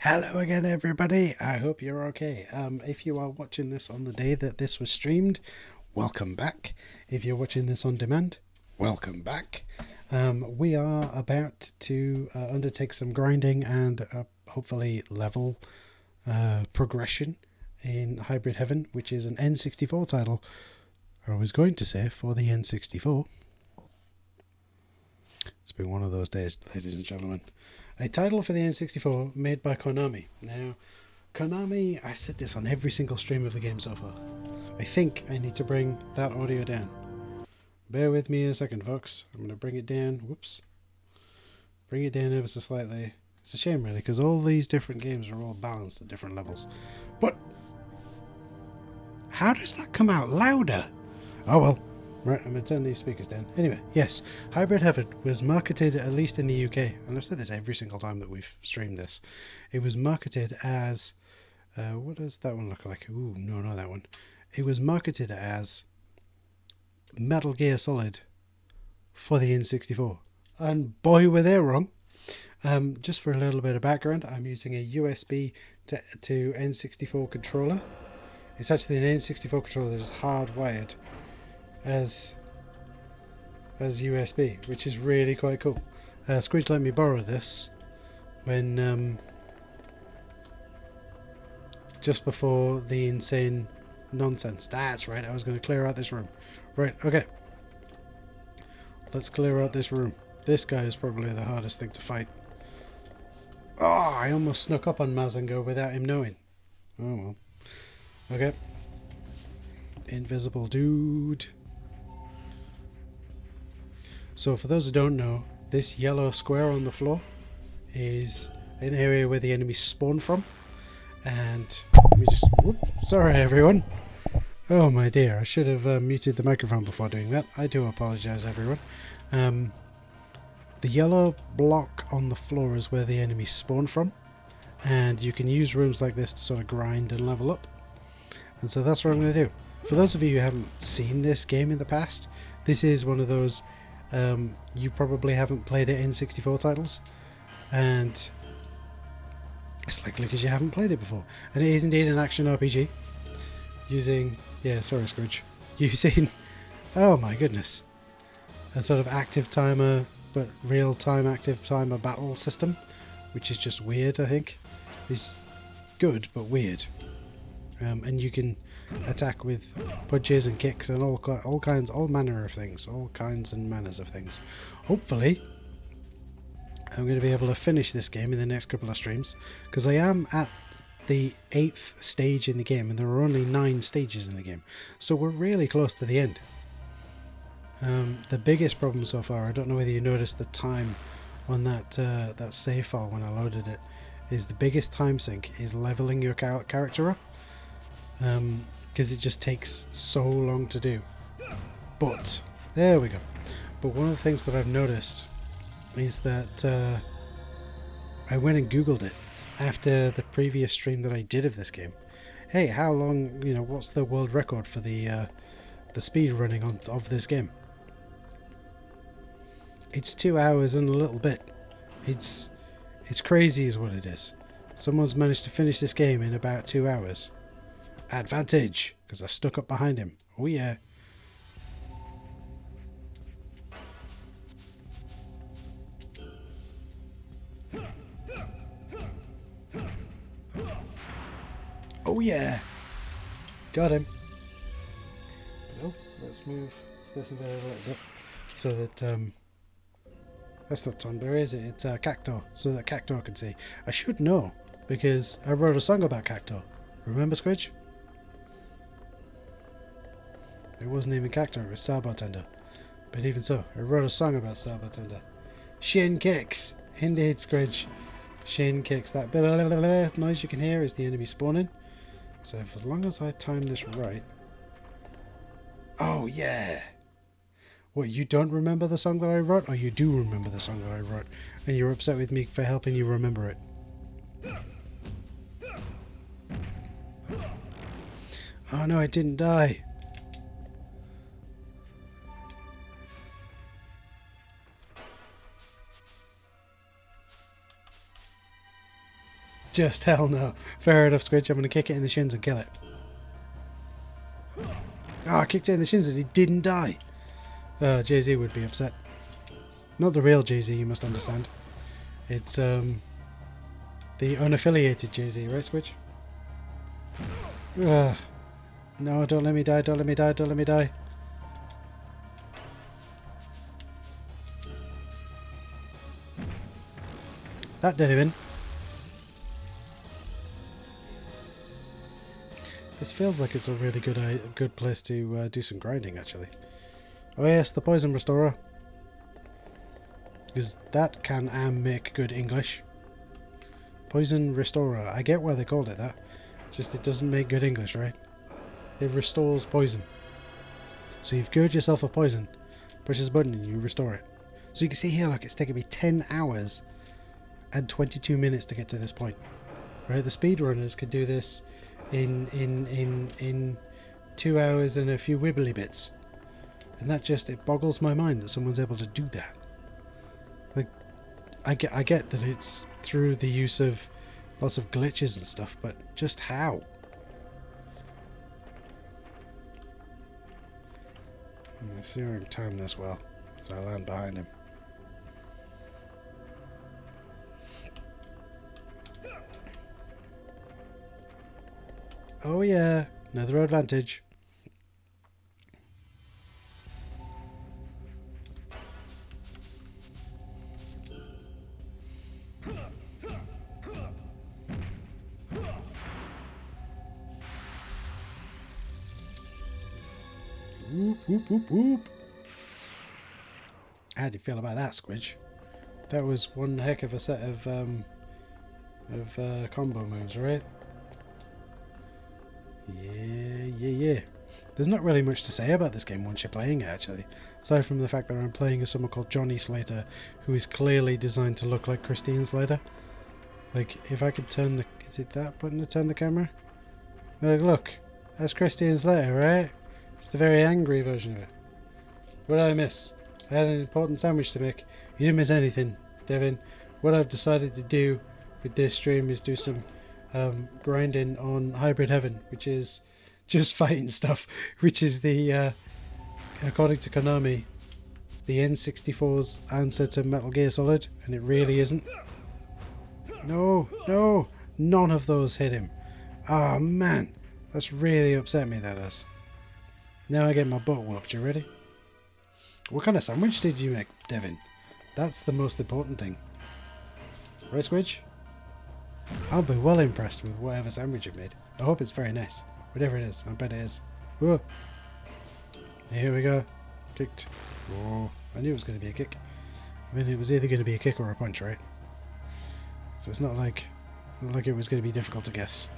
Hello again, everybody. I hope you're okay. If you are watching this on the day that this was streamed, welcome back. If you're watching this on demand, welcome back. We are about to undertake some grinding and hopefully level progression in Hybrid Heaven, which is an N64 title. I was going to say for the N64. It's been one of those days, ladies and gentlemen. A title for the N64 made by Konami. Now, Konami, I've said this on every single stream of the game so far. I think I need to bring that audio down. Bear with me a second, folks. I'm going to bring it down. Whoops. Bring it down ever so slightly. It's a shame, really, because all these different games are all balanced at different levels. But how does that come out louder? Oh well. Right, I'm going to turn these speakers down. Anyway, yes, Hybrid Heaven was marketed, at least in the UK, and I've said this every single time that we've streamed this. It was marketed as... what does that one look like? Ooh, no, not that one. It was marketed as Metal Gear Solid for the N64. And boy, were they wrong. Just for a little bit of background, I'm using a USB to N64 controller. It's actually an N64 controller that is hardwired as USB, which is really quite cool. Squidge let me borrow this when just before the insane nonsense. That's right, I was going to clear out this room. Right, okay. Let's clear out this room. This guy is probably the hardest thing to fight. Oh, I almost snuck up on Mazingo without him knowing. Oh well. Okay. Invisible dude. So for those who don't know, this yellow square on the floor is an area where the enemies spawn from. And let me just... Whoop, sorry everyone. Oh my dear, I should have muted the microphone before doing that. I do apologise everyone. The yellow block on the floor is where the enemies spawn from. And you can use rooms like this to sort of grind and level up. And so that's what I'm going to do. For those of you who haven't seen this game in the past, this is one of those... you probably haven't played it in N64 titles, and it's likely because you haven't played it before. And it is indeed an action RPG using, yeah, sorry Scrooge, using, oh my goodness, a sort of active timer, but real-time active timer battle system, which is just weird. I think it's good but weird. And you can attack with punches and kicks and all kinds, all manner of things, all kinds and manners of things. Hopefully, I'm going to be able to finish this game in the next couple of streams, because I am at the 8th stage in the game, and there are only 9 stages in the game, so we're really close to the end. The biggest problem so far, I don't know whether you noticed the time on that that save file when I loaded it, is the biggest time sink is leveling your character up. Because it just takes so long to do. But there we go. But one of the things that I've noticed is that I went and googled it after the previous stream that I did of this game. Hey, how long, you know, what's the world record for the speed running of this game? It's 2 hours and a little bit. It's crazy is what it is. Someone's managed to finish this game in about 2 hours. Advantage, because I stuck up behind him. Oh yeah. Oh yeah. Got him. Oh, let's move this there a little bit so that that's not Tonberry, is it? It's Cacto, so that Cacto can see. I should know because I wrote a song about Cacto. Remember, Squidge? It wasn't even Cacto, it was Sarbotender. But even so, I wrote a song about Sarbotender. Shin kicks! Indeed, Squidge. Shin kicks. That blah, blah, blah, blah noise you can hear is the enemy spawning. So as long as I time this right... Oh, yeah! What, you don't remember the song that I wrote? Or you do remember the song that I wrote? And you're upset with me for helping you remember it? Oh no, it didn't die. Just hell no. Fair enough, Squidge. I'm going to kick it in the shins and kill it. Oh, I kicked it in the shins and it didn't die. Jay-Z would be upset. Not the real Jay-Z, you must understand. It's the unaffiliated Jay-Z, right, Squidge? No, don't let me die, don't let me die, don't let me die. That did him in. This feels like it's a really good place to do some grinding, actually. Oh yes, the poison restorer. Because that can make good English. Poison restorer. I get why they called it that. Just it doesn't make good English, right? It restores poison. So you've cured yourself of poison. Push this button and you restore it. So you can see here, look, it's taken me 10 hours and 22 minutes to get to this point. Right? The speedrunners could do this in 2 hours and a few wibbly bits. And that just, it boggles my mind that someone's able to do that. Like, I get that it's through the use of lots of glitches and stuff, but just how? I see him time this well, so I land behind him. Oh yeah, another advantage. Whoop, whoop, whoop, whoop. How do you feel about that, Squidge? That was one heck of a set of combo moves, right? Yeah. There's not really much to say about this game once you're playing it, actually. Aside from the fact that I'm playing as someone called Johnny Slater, who is clearly designed to look like Christine Slater. Like, if I could turn the... Is it that button to turn the camera? Like, look. That's Christine Slater, right? It's the very angry version of it. What did I miss? I had an important sandwich to make. You didn't miss anything, Devin. What I've decided to do with this stream is do some grinding on Hybrid Heaven, which is just fighting stuff, which is the, according to Konami, the N64's answer to Metal Gear Solid, and it really isn't. No, none of those hit him. Oh man, that's really upset me, that does. Now I get my butt whooped, you ready? What kind of sandwich did you make, Devin? That's the most important thing. Right, Squidge? I'll be well impressed with whatever sandwich you made. I hope it's very nice. Whatever it is, I bet it is. Whoa! Here we go. Kicked. Whoa. I knew it was going to be a kick. I mean, it was either going to be a kick or a punch, right? So it's not like it was going to be difficult to guess.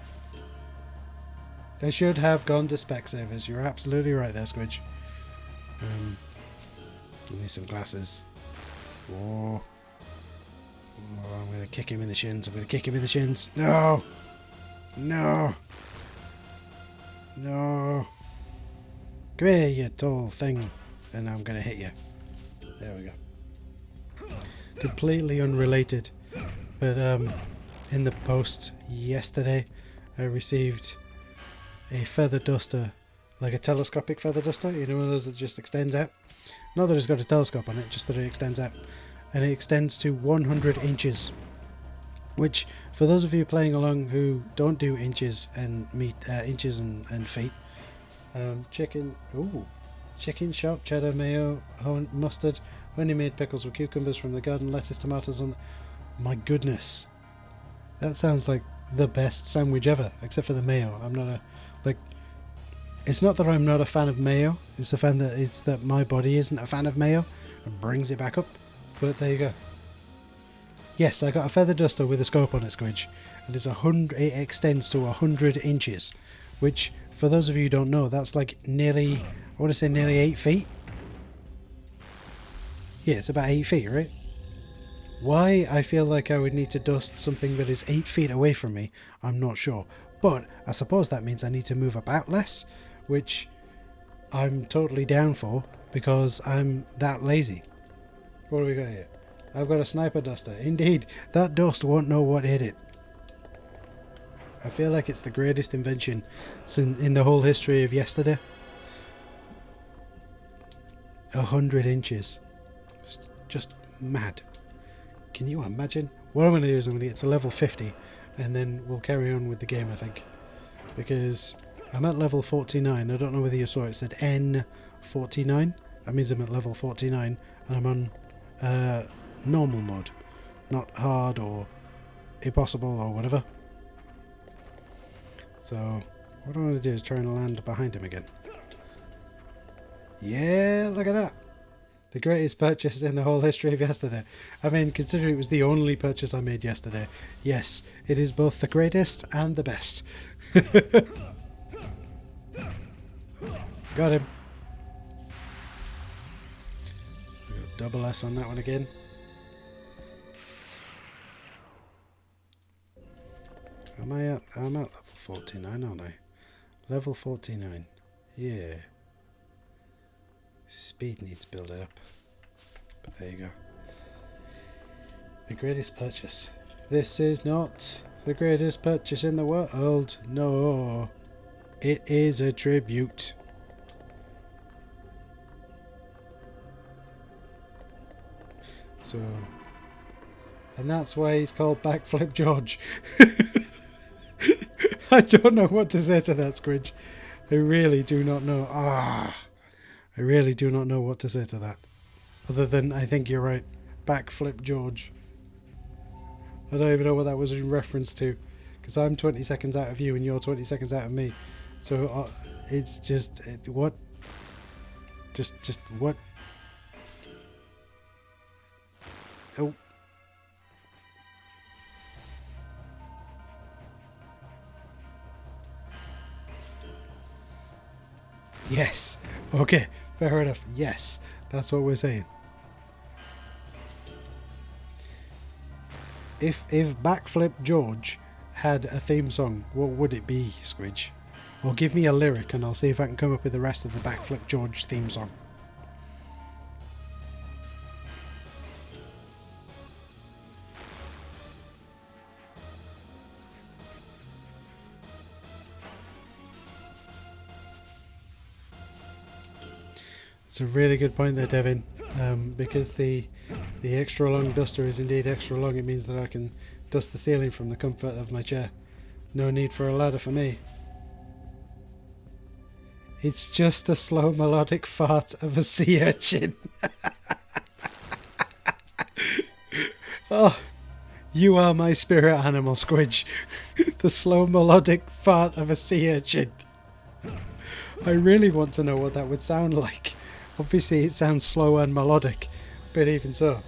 They should have gone to Specsavers. You're absolutely right there, Squidge. Give me some glasses. Whoa. Oh, I'm going to kick him in the shins. I'm going to kick him in the shins. No! No! No! Come here, you tall thing. And I'm going to hit you. There we go. Completely unrelated. But in the post yesterday, I received a feather duster. Like a telescopic feather duster. You know, one of those that just extends out. Not that it's got a telescope on it, just that it extends out. And it extends to 100 inches, which for those of you playing along who don't do inches and inches and feet, chicken shop, cheddar, mayo, mustard, honey made pickles with cucumbers from the garden, lettuce, tomatoes on. My goodness, that sounds like the best sandwich ever, except for the mayo. I'm not a it's not that I'm not a fan of mayo, it's that my body isn't a fan of mayo and brings it back up. But there you go. Yes, I got a feather duster with a scope on it, Squidge, and it extends to 100 inches, which, for those of you who don't know, that's like nearly, I want to say nearly 8 feet. Yeah, it's about 8 feet, right? Why I feel like I would need to dust something that is 8 feet away from me, I'm not sure. But I suppose that means I need to move about less, which I'm totally down for because I'm that lazy. What do we got here? I've got a sniper duster. Indeed, that dust won't know what hit it. I feel like it's the greatest invention in the whole history of yesterday. 100 inches. Just mad. Can you imagine? What I'm going to do is I'm going to get to level 50 and then we'll carry on with the game, I think. Because I'm at level 49. I don't know whether you saw it said N49. That means I'm at level 49 and I'm on normal mode. Not hard or impossible or whatever. So what I want to do is try and land behind him again. Yeah, look at that. The greatest purchase in the whole history of yesterday. I mean, considering it was the only purchase I made yesterday, yes, it is both the greatest and the best. Got him. Double S on that one again. I'm at level 49, aren't I? Level 49. Yeah. Speed needs to build it up. But there you go. The greatest purchase. This is not the greatest purchase in the world. No. It is a tribute. So, and that's why he's called Backflip George. I don't know what to say to that, Squidge. I really do not know. I really do not know what to say to that. Other than, I think you're right. Backflip George. I don't even know what that was in reference to. Because I'm 20 seconds out of you and you're 20 seconds out of me. So, it's just... what? Just what? Oh. Yes. Okay. Fair enough. Yes. That's what we're saying. If Backflip George had a theme song, what would it be, Squidge? Or give me a lyric and I'll see if I can come up with the rest of the Backflip George theme song. It's a really good point there, Devin, because the extra long duster is indeed extra long. It means that I can dust the ceiling from the comfort of my chair. No need for a ladder for me. It's just a slow melodic fart of a sea urchin. Oh, you are my spirit animal, Squidge. The slow melodic fart of a sea urchin. I really want to know what that would sound like. Obviously it sounds slow and melodic, but even so.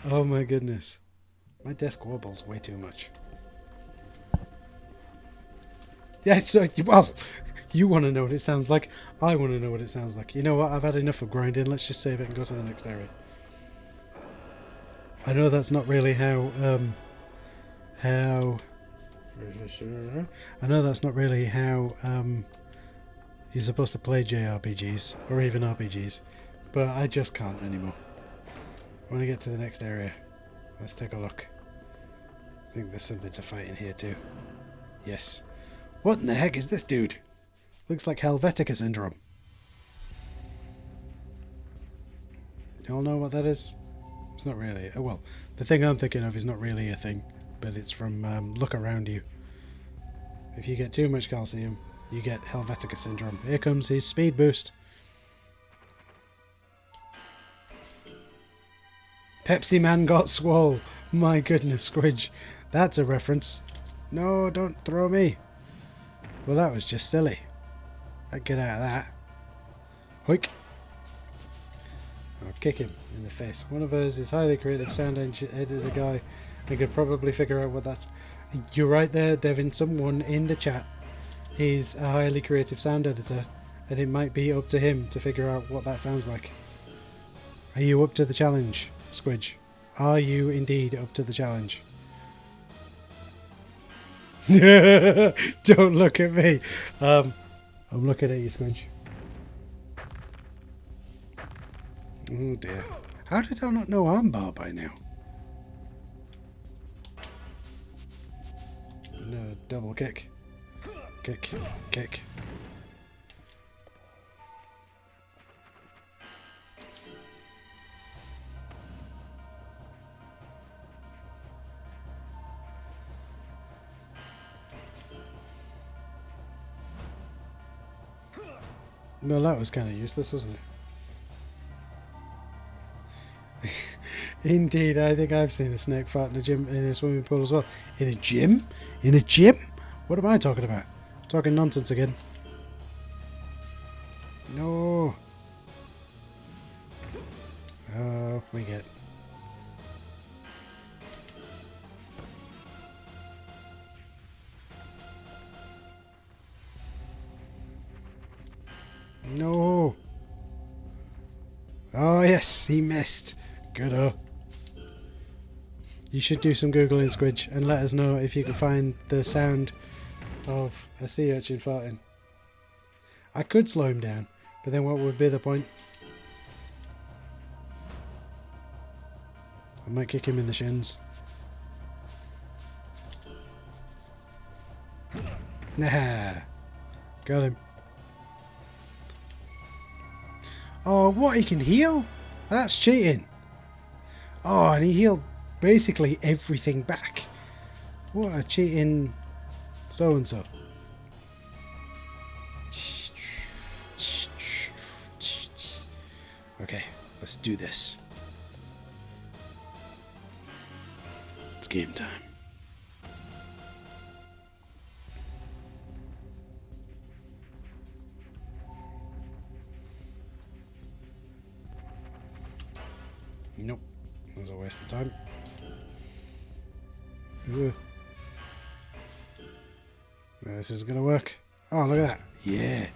Oh my goodness. My desk wobbles way too much. Yeah, so, well, you want to know what it sounds like. I want to know what it sounds like. You know what? I've had enough of grinding. Let's just save it and go to the next area. I know that's not really how I know that's not really how you're supposed to play JRPGs or even RPGs, but I just can't anymore. When I get to the next area, let's take a look. I think there's something to fight in here too. Yes. What in the heck is this dude? Looks like Helvetica syndrome. Y'all know what that is? It's not really. Oh well, the thing I'm thinking of is not really a thing, but it's from Look Around You. If you get too much calcium, you get Helvetica syndrome. Here comes his speed boost. Pepsi Man got swole. My goodness, Squidge. That's a reference. No, don't throw me. Well, that was just silly. I'd get out of that. Hoik. I'll kick him in the face. One of us is highly creative sound editor guy. I could probably figure out what that's... You're right there, Devin. Someone in the chat is a highly creative sound editor, and it might be up to him to figure out what that sounds like. Are you up to the challenge, Squidge? Are you indeed up to the challenge? Don't look at me. I'm looking at you, Squidge. Oh dear. How did I not know armbar by now? No, double kick. Kick, kick. Well, that was kind of useless, wasn't it? Indeed, I think I've seen a snake fart in a gym, in a swimming pool as well. In a gym? In a gym? What am I talking about? Talking nonsense again. No. Oh, we get. No. Oh yes, he missed. Good. You should do some Googling, Squidge, and let us know if you can find the sound of a sea urchin farting. I could slow him down, but then what would be the point? I might kick him in the shins. Nah. Got him. Oh, what? He can heal? That's cheating. Oh, and he healed basically everything back. What a cheating so-and-so. Okay, let's do this. It's game time. Nope, that was a waste of time. Ooh. No, this isn't gonna work. Oh, look at that. Yeah.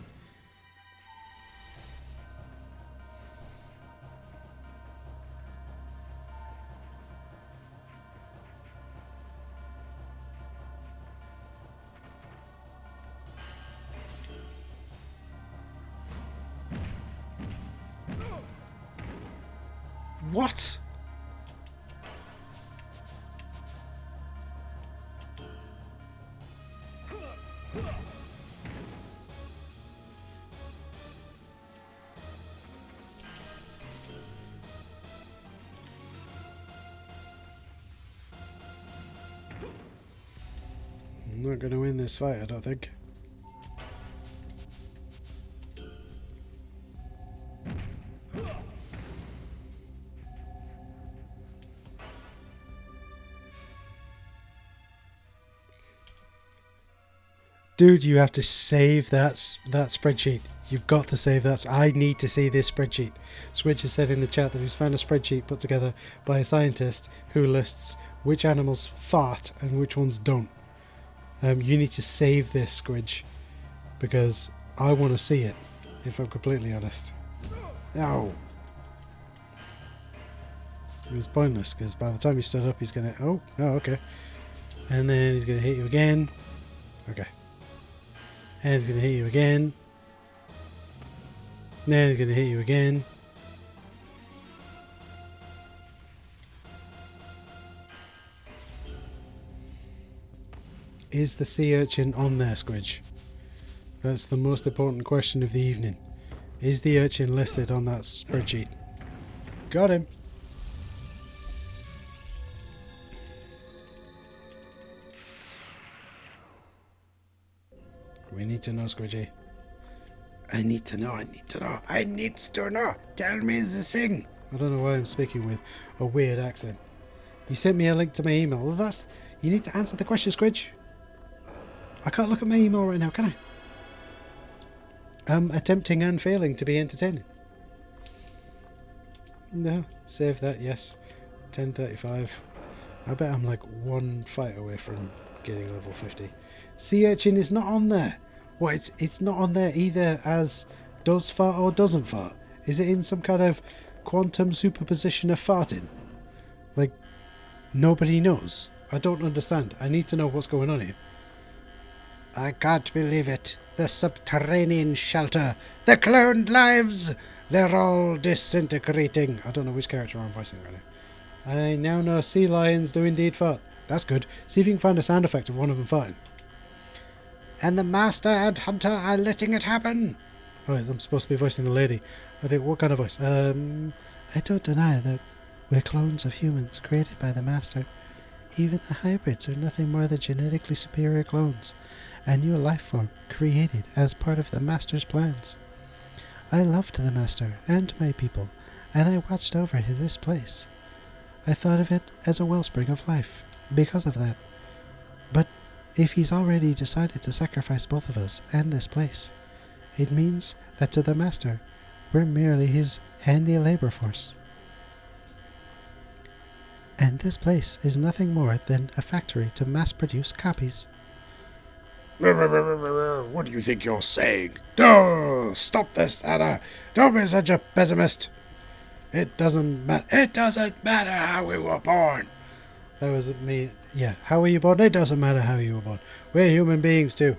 What? I'm not going to win this fight, I don't think. Dude, you have to save that spreadsheet. You've got to save that. I need to see this spreadsheet. Switch has said in the chat that he's found a spreadsheet put together by a scientist who lists which animals fart and which ones don't. You need to save this, Squidge, because I want to see it, if I'm completely honest. No. It's pointless, because by the time you stood up, he's going to... Oh, no, okay. And then he's going to hit you again. Okay. And he's going to hit you again. Then he's going to hit you again. Is the sea urchin on there, Squidge? That's the most important question of the evening. Is the urchin listed on that spreadsheet? Got him. We need to know, Squidgy. I need to know, I need to know, I need to know. Tell me the thing. I don't know why I'm speaking with a weird accent. You sent me a link to my email. Well, that's... You need to answer the question, Squidge. I can't look at my email right now, can I? Attempting and failing to be entertaining. No, save that, yes. 10:35. I bet I'm like one fight away from getting level 50. Sea urchin is not on there. What, it's not on there either as does fart or doesn't fart? Is it in some kind of quantum superposition of farting? Like, nobody knows. I don't understand. I need to know what's going on here. I can't believe it. The subterranean shelter. The cloned lives. They're all disintegrating. I don't know which character I'm voicing right now. I now know sea lions do indeed fart. That's good. See if you can find a sound effect of one of them fighting. And the Master and Hunter are letting it happen. Oh, I'm supposed to be voicing the lady. What kind of voice? I don't deny that we're clones of humans created by the Master. Even the hybrids are nothing more than genetically superior clones, a new life form created as part of the Master's plans. I loved the Master and my people, and I watched over this place. I thought of it as a wellspring of life because of that. But if he's already decided to sacrifice both of us and this place, it means that to the Master, we're merely his handy labor force. And this place is nothing more than a factory to mass-produce copies. What do you think you're saying? No! Stop this, Anna! Don't be such a pessimist! It doesn't matter how we were born! That was me. Yeah, how were you born? It doesn't matter how you were born. We're human beings too.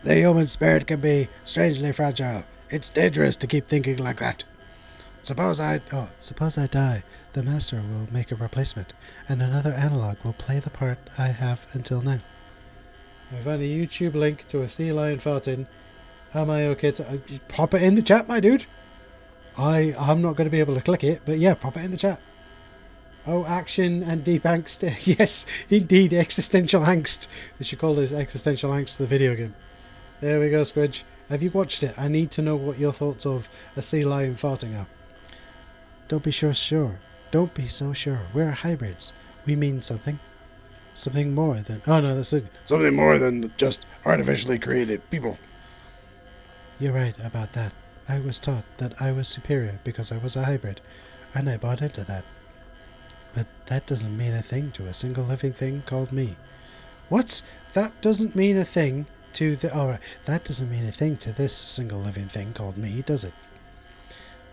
The human spirit can be strangely fragile. It's dangerous to keep thinking like that. Suppose I die. The Master will make a replacement, and another analog will play the part I have until now. I found a YouTube link to a sea lion farting. Am I okay to pop it in the chat, my dude? I'm not going to be able to click it, but yeah, pop it in the chat. Oh, action and deep angst. Yes, indeed, existential angst. They should call this existential angst the video game. There we go, Squidge. Have you watched it? I need to know what your thoughts of a sea lion farting are. Don't be sure. Don't be so sure. We're hybrids. We mean something. Something more than... Oh, no, that's it. Something more than just artificially created people. You're right about that. I was taught that I was superior because I was a hybrid, and I bought into that. But that doesn't mean a thing to a single living thing called me. What? That doesn't mean a thing to the... Alright, that doesn't mean a thing to this single living thing called me, does it?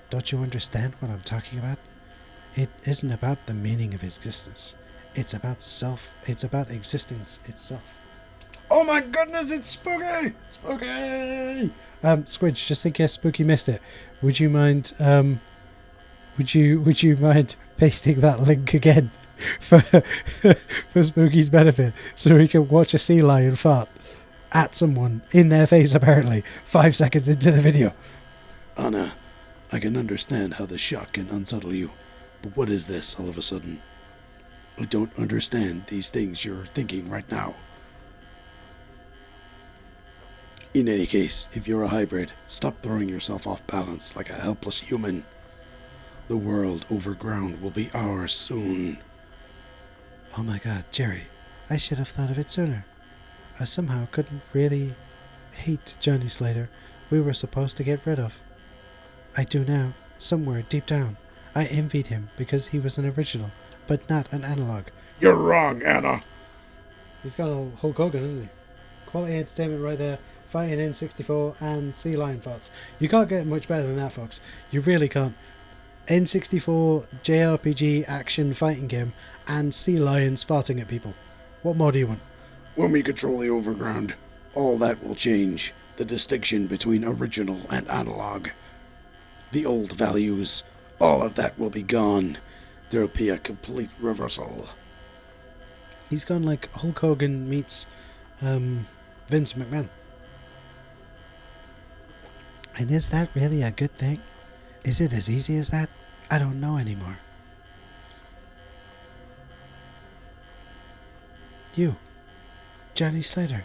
Don't you understand what I'm talking about? It isn't about the meaning of existence. It's about self. It's about existence itself. Oh my goodness, it's spooky! Spooky! Squidge, just in case Spooky missed it, would you mind would you mind pasting that link again for for Spooky's benefit so he can watch a sea lion fart at someone in their face apparently 5 seconds into the video? Anna, I can understand how the shock can unsettle you, but what is this all of a sudden? I don't understand these things you're thinking right now. In any case, if you're a hybrid, stop throwing yourself off balance like a helpless human. The world overground will be ours soon. Oh my god, Jerry, I should have thought of it sooner. I somehow couldn't really hate Johnny Slater we were supposed to get rid of. I do now, somewhere deep down. I envied him because he was an original, but not an analog. You're wrong, Anna. He's got a Hulk Hogan, isn't he? Quality entertainment right there. Fighting N64 and sea lion farts. You can't get much better than that, folks. You really can't. N64 JRPG action fighting game and sea lions farting at people. What more do you want? When we control the overground, all that will change. The distinction between original and analog. The old values, all of that will be gone. There'll be a complete reversal. He's gone like Hulk Hogan meets Vince McMahon. And is that really a good thing? Is it as easy as that? I don't know anymore. You, Johnny Slater.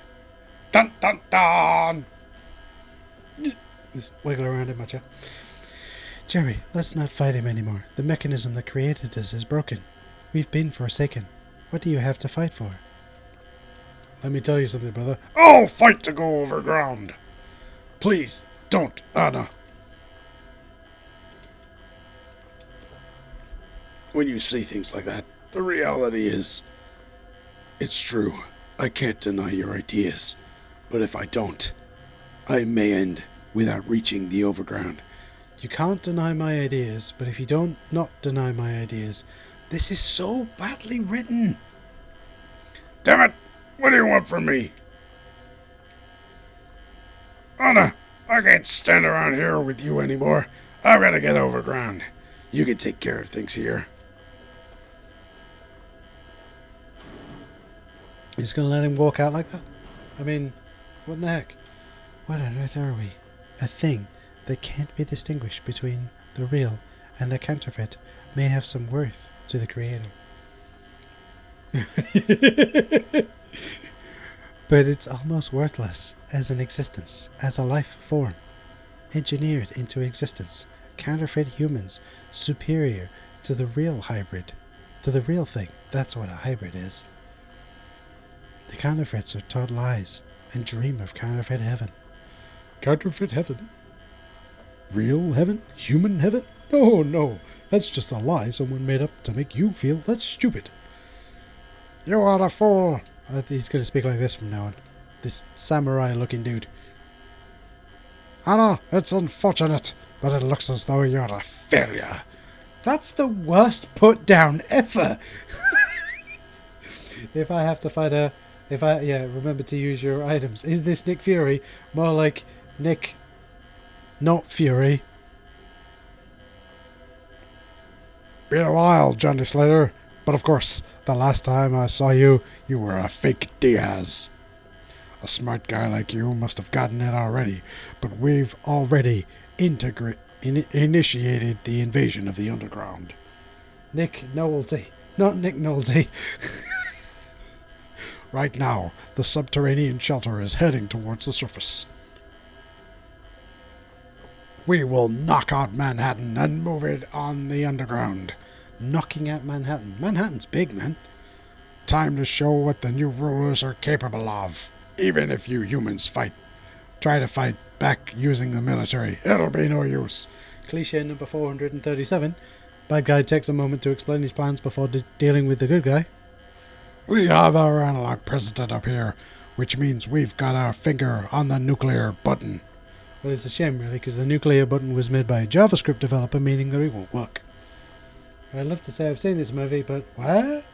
Dun dun dun! Just wiggle around in my chair. Jerry, let's not fight him anymore. The mechanism that created us is broken. We've been forsaken. What do you have to fight for? Let me tell you something, brother. I'll fight to go overground. Please, don't, Anna. When you say things like that, the reality is, it's true. I can't deny your ideas. But if I don't, I may end without reaching the overground. You can't deny my ideas, but if you don't not deny my ideas, this is so badly written. Damn it! What do you want from me? Anna, I can't stand around here with you anymore. I've got to get overground. You can take care of things here. You're just gonna let him walk out like that? I mean, what in the heck? What on earth are we? A thing that can't be distinguished between the real and the counterfeit may have some worth to the creator. But it's almost worthless as an existence, as a life form. Engineered into existence, counterfeit humans, superior to the real hybrid, to the real thing. That's what a hybrid is. The counterfeits are taught lies and dream of counterfeit heaven. Counterfeit heaven? Real heaven? Human heaven? No, no. That's just a lie someone made up to make you feel that's stupid. You are a fool. He's going to speak like this from now on. This samurai-looking dude. Anna, it's unfortunate, but it looks as though you're a failure. That's the worst put down ever. If I have to fight a... remember to use your items. Is this Nick Fury? More like Nick... not Fury. Been a while, Johnny Slater. But of course, the last time I saw you, you were a fake Diaz. A smart guy like you must have gotten it already, but we've already initiated the invasion of the underground. Nick Nolte. Not Nick Nolte. Right now, the subterranean shelter is heading towards the surface. We will knock out Manhattan and move it on the underground. Knocking out Manhattan. Manhattan's big, man. Time to show what the new rulers are capable of. Even if you humans try to fight back using the military, it'll be no use. Cliché number 437. Bad guy takes a moment to explain his plans before dealing with the good guy. We have our analog president up here, which means we've got our finger on the nuclear button. Well, it's a shame, really, because the nuclear button was made by a JavaScript developer, meaning that it won't work. I'd love to say I've seen this movie, but what?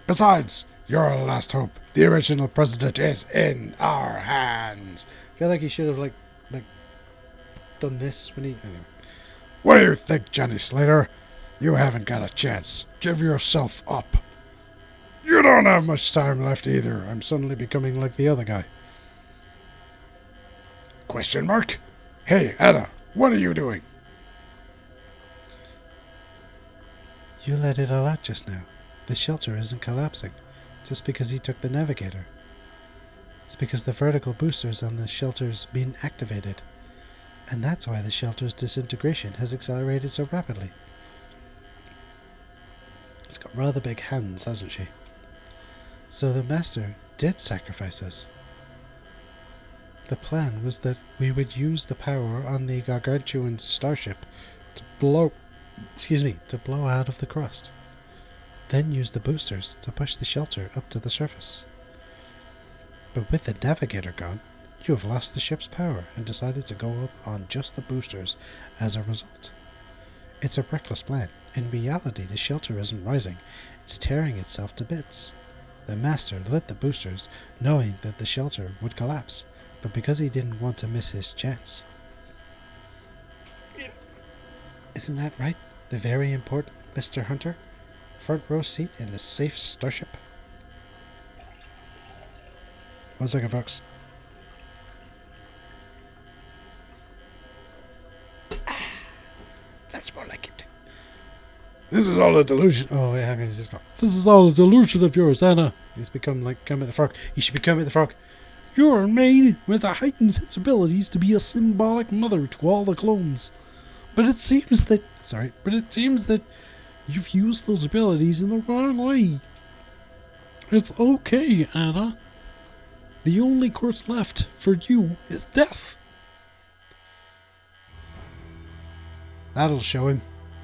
Besides, you're our last hope. The original president is in our hands. I feel like he should have, like done this when he... Anyway. What do you think, Johnny Slater? You haven't got a chance. Give yourself up. You don't have much time left either. I'm suddenly becoming like the other guy. Question mark? Hey, Anna, what are you doing? You let it all out just now. The shelter isn't collapsing, just because he took the navigator. It's because the vertical boosters on the shelter's been activated. And that's why the shelter's disintegration has accelerated so rapidly. She's got rather big hands, hasn't she? So the Master did sacrifice us. The plan was that we would use the power on the gargantuan starship to blow out of the crust. Then use the boosters to push the shelter up to the surface. But with the navigator gone, you have lost the ship's power and decided to go up on just the boosters as a result. It's a reckless plan. In reality, the shelter isn't rising, it's tearing itself to bits. The Master lit the boosters, knowing that the shelter would collapse, but because he didn't want to miss his chance. Isn't that right? The very important Mr. Hunter? Front row seat in the safe starship? 1 second, folks. That's more like it. This is all a delusion. Oh, wait, hang on. This is all a delusion of yours, Anna. He's become like Kermit the Frog. You should be Kermit the Frog. You're made with a heightened sensibilities to be a symbolic mother to all the clones. But it seems that you've used those abilities in the wrong way. It's okay, Anna. The only course left for you is death. That'll show him.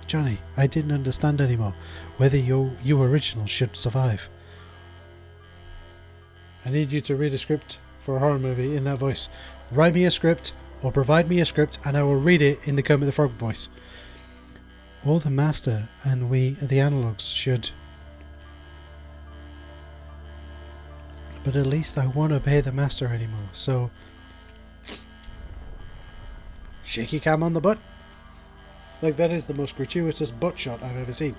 Johnny, I didn't understand anymore whether you original should survive. I need you to read a script for a horror movie in that voice. Write me a script or provide me a script and I will read it in the Kermit the Frog voice. All the Master and we, the analogs, should. But at least I won't obey the Master anymore, so... Shaky cam on the butt? Like, that is the most gratuitous butt shot I've ever seen.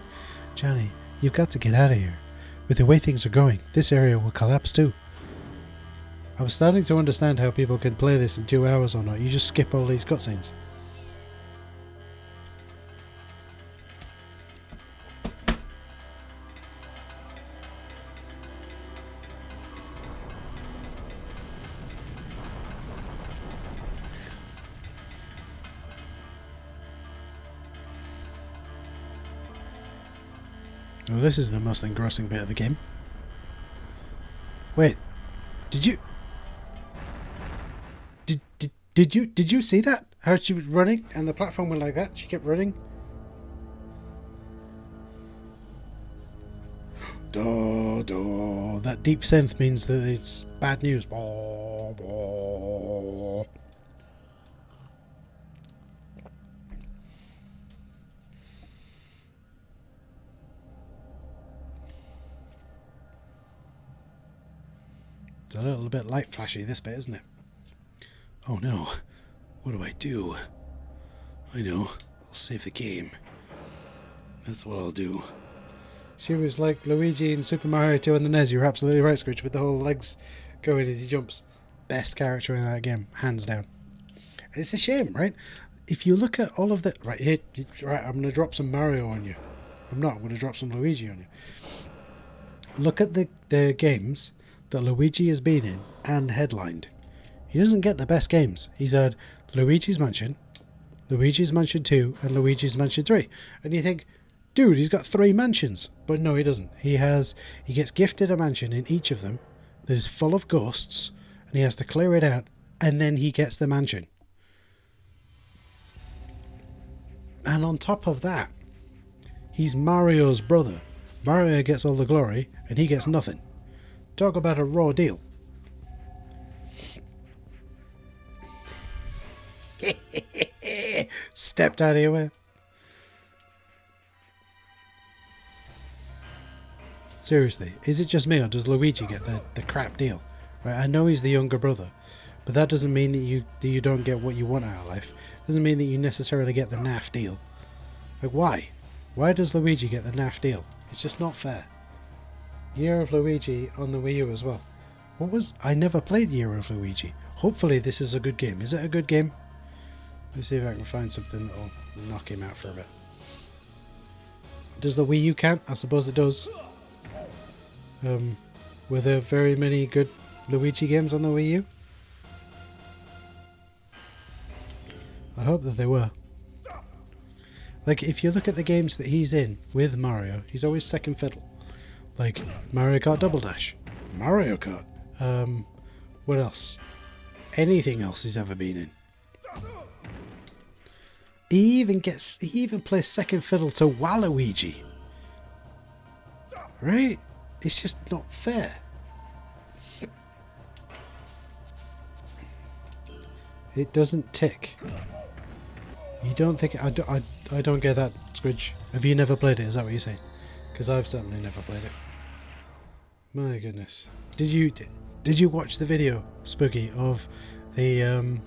Johnny, you've got to get out of here. With the way things are going, this area will collapse too. I was starting to understand how people can play this in 2 hours or not. You just skip all these cutscenes. Well, this is the most engrossing bit of the game. Wait, did you see that? How she was running and the platform went like that? She kept running. Da, da. That deep synth means that it's bad news. Bah, bah. It's a little bit light flashy, this bit, isn't it? Oh no, what do I do? I know, I'll save the game. That's what I'll do. She was like Luigi in Super Mario 2 on the NES. You're absolutely right, Scrooge, with the whole legs going as he jumps. Best character in that game, hands down. It's a shame, right? If you look at all of the... Right, here, right, I'm going to drop some Mario on you. I'm going to drop some Luigi on you. Look at the games that Luigi has been in and headlined. He doesn't get the best games. He's had Luigi's Mansion 2, and Luigi's Mansion 3. And you think, dude, he's got 3 mansions. But no, he doesn't. He gets gifted a mansion in each of them that is full of ghosts, and he has to clear it out, and then he gets the mansion. And on top of that, he's Mario's brother. Mario gets all the glory, and he gets nothing. Talk about a raw deal. Stepped out of your way. Seriously, is it just me or does Luigi get the crap deal? Right, I know he's the younger brother, but that doesn't mean that you don't get what you want out of life. Doesn't mean that you necessarily get the naff deal. Like, why? Why does Luigi get the naff deal? It's just not fair. Year of Luigi on the Wii U as well. I never played Year of Luigi. Hopefully this is a good game. Is it a good game? Let's see if I can find something that'll knock him out for a bit. Does the Wii U count? I suppose it does. Were there very many good Luigi games on the Wii U? I hope that they were. Like, if you look at the games that he's in with Mario, he's always second fiddle. Like Mario Kart Double Dash, Mario Kart. What else? Anything else he's ever been in. He even plays second fiddle to Waluigi. Right? It's just not fair. It doesn't tick. You don't think I don't get that, Squidge. Have you never played it? Is that what you're saying? Because I've certainly never played it. My goodness. Did you watch the video, Spooky, of the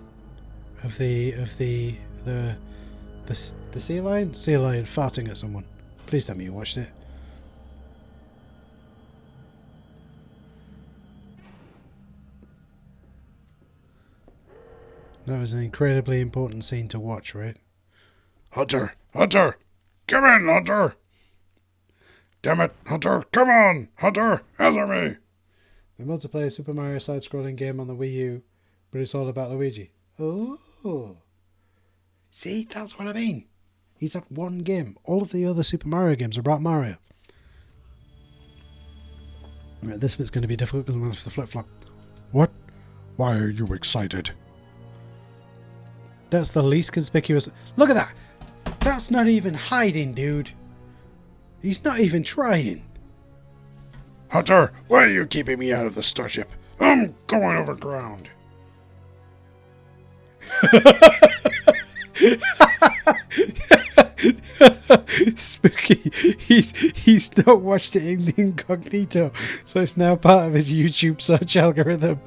sea lion? Sea lion farting at someone. Please tell me you watched it. That was an incredibly important scene to watch, right? Hunter! Hunter! Come in, Hunter! Damn it, Hunter! Come on! Hunter! Answer me! The multiplayer Super Mario side-scrolling game on the Wii U, but it's all about Luigi. Oh! See, that's what I mean. He's had one game. All of the other Super Mario games are about Mario. Right, this bit's going to be difficult because I'm going to have to flip-flop. What? Why are you excited? That's the least conspicuous... Look at that! That's not even hiding, dude. He's not even trying. Hunter, why are you keeping me out of the starship? I'm going overground. Spooky. He's not watched it in incognito, so it's now part of his YouTube search algorithm.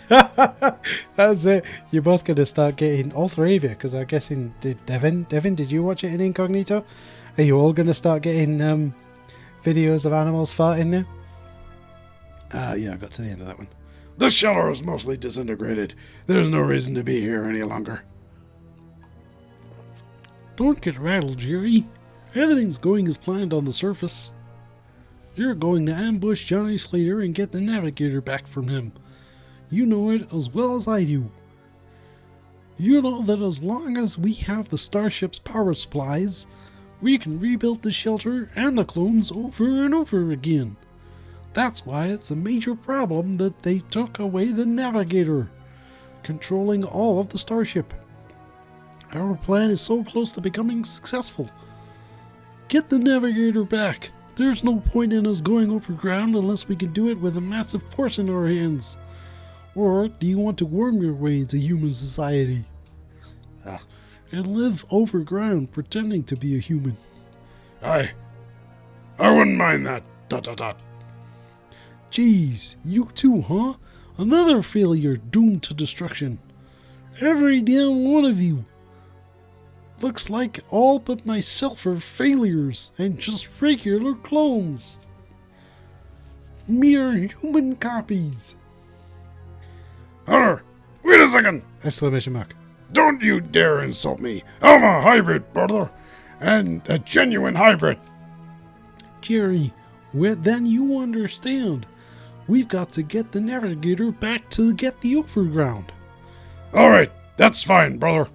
That's it. You're both going to start getting, all three of you, because I'm guessing, Devin, did you watch it in incognito? Are you all going to start getting videos of animals farting now? Yeah, I got to the end of that one. The shelter is mostly disintegrated. There's no reason to be here any longer. Don't get rattled, Jerry. Everything's going as planned on the surface. You're going to ambush Johnny Slater and get the navigator back from him. You know it as well as I do. You know that as long as we have the starship's power supplies, we can rebuild the shelter and the clones over and over again. That's why it's a major problem that they took away the navigator, controlling all of the starship. Our plan is so close to becoming successful. Get the navigator back. There's no point in us going overground unless we can do it with a massive force in our hands. Or do you want to worm your way into human society? And live overground pretending to be a human? I wouldn't mind that. ... Geez, you too, huh? Another failure doomed to destruction. Every damn one of you. Looks like all but myself are failures and just regular clones. Mere human copies. Hunter, wait a second! Exclamation mark. Don't you dare insult me. I'm a hybrid, brother. And a genuine hybrid. Jerry, well, then you understand. We've got to get the navigator back to get the overground. Alright, that's fine, brother.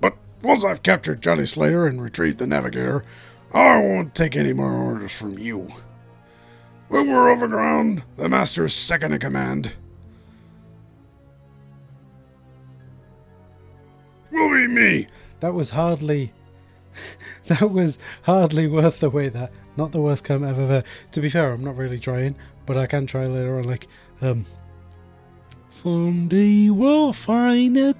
But once I've captured Johnny Slater and retrieved the navigator, I won't take any more orders from you. When we're overground, the Master's second in command will be me. That was hardly... that was hardly worth the wait. That not the worst comment I've ever... To be fair, I'm not really trying, but I can try later on, like, Someday we'll find it,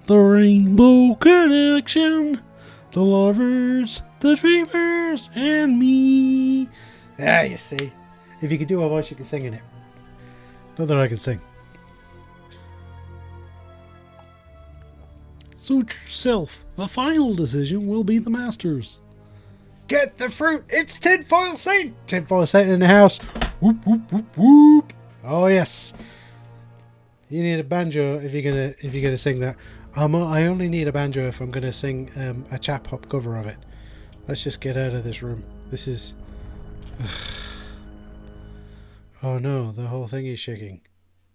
the rainbow connection, the lovers, the dreamers, and me. Ah, you see. If you could do a voice, you can sing in it. Not that I can sing. Suit yourself. The final decision will be the Master's. Get the fruit! It's Tinfoil Saint! Tinfoil Saint in the house. Whoop, whoop, whoop, whoop. Oh, yes. You need a banjo if you're gonna sing that. I only need a banjo if I'm gonna sing a chap hop cover of it. Let's just get out of this room. This is... Oh no, the whole thing is shaking.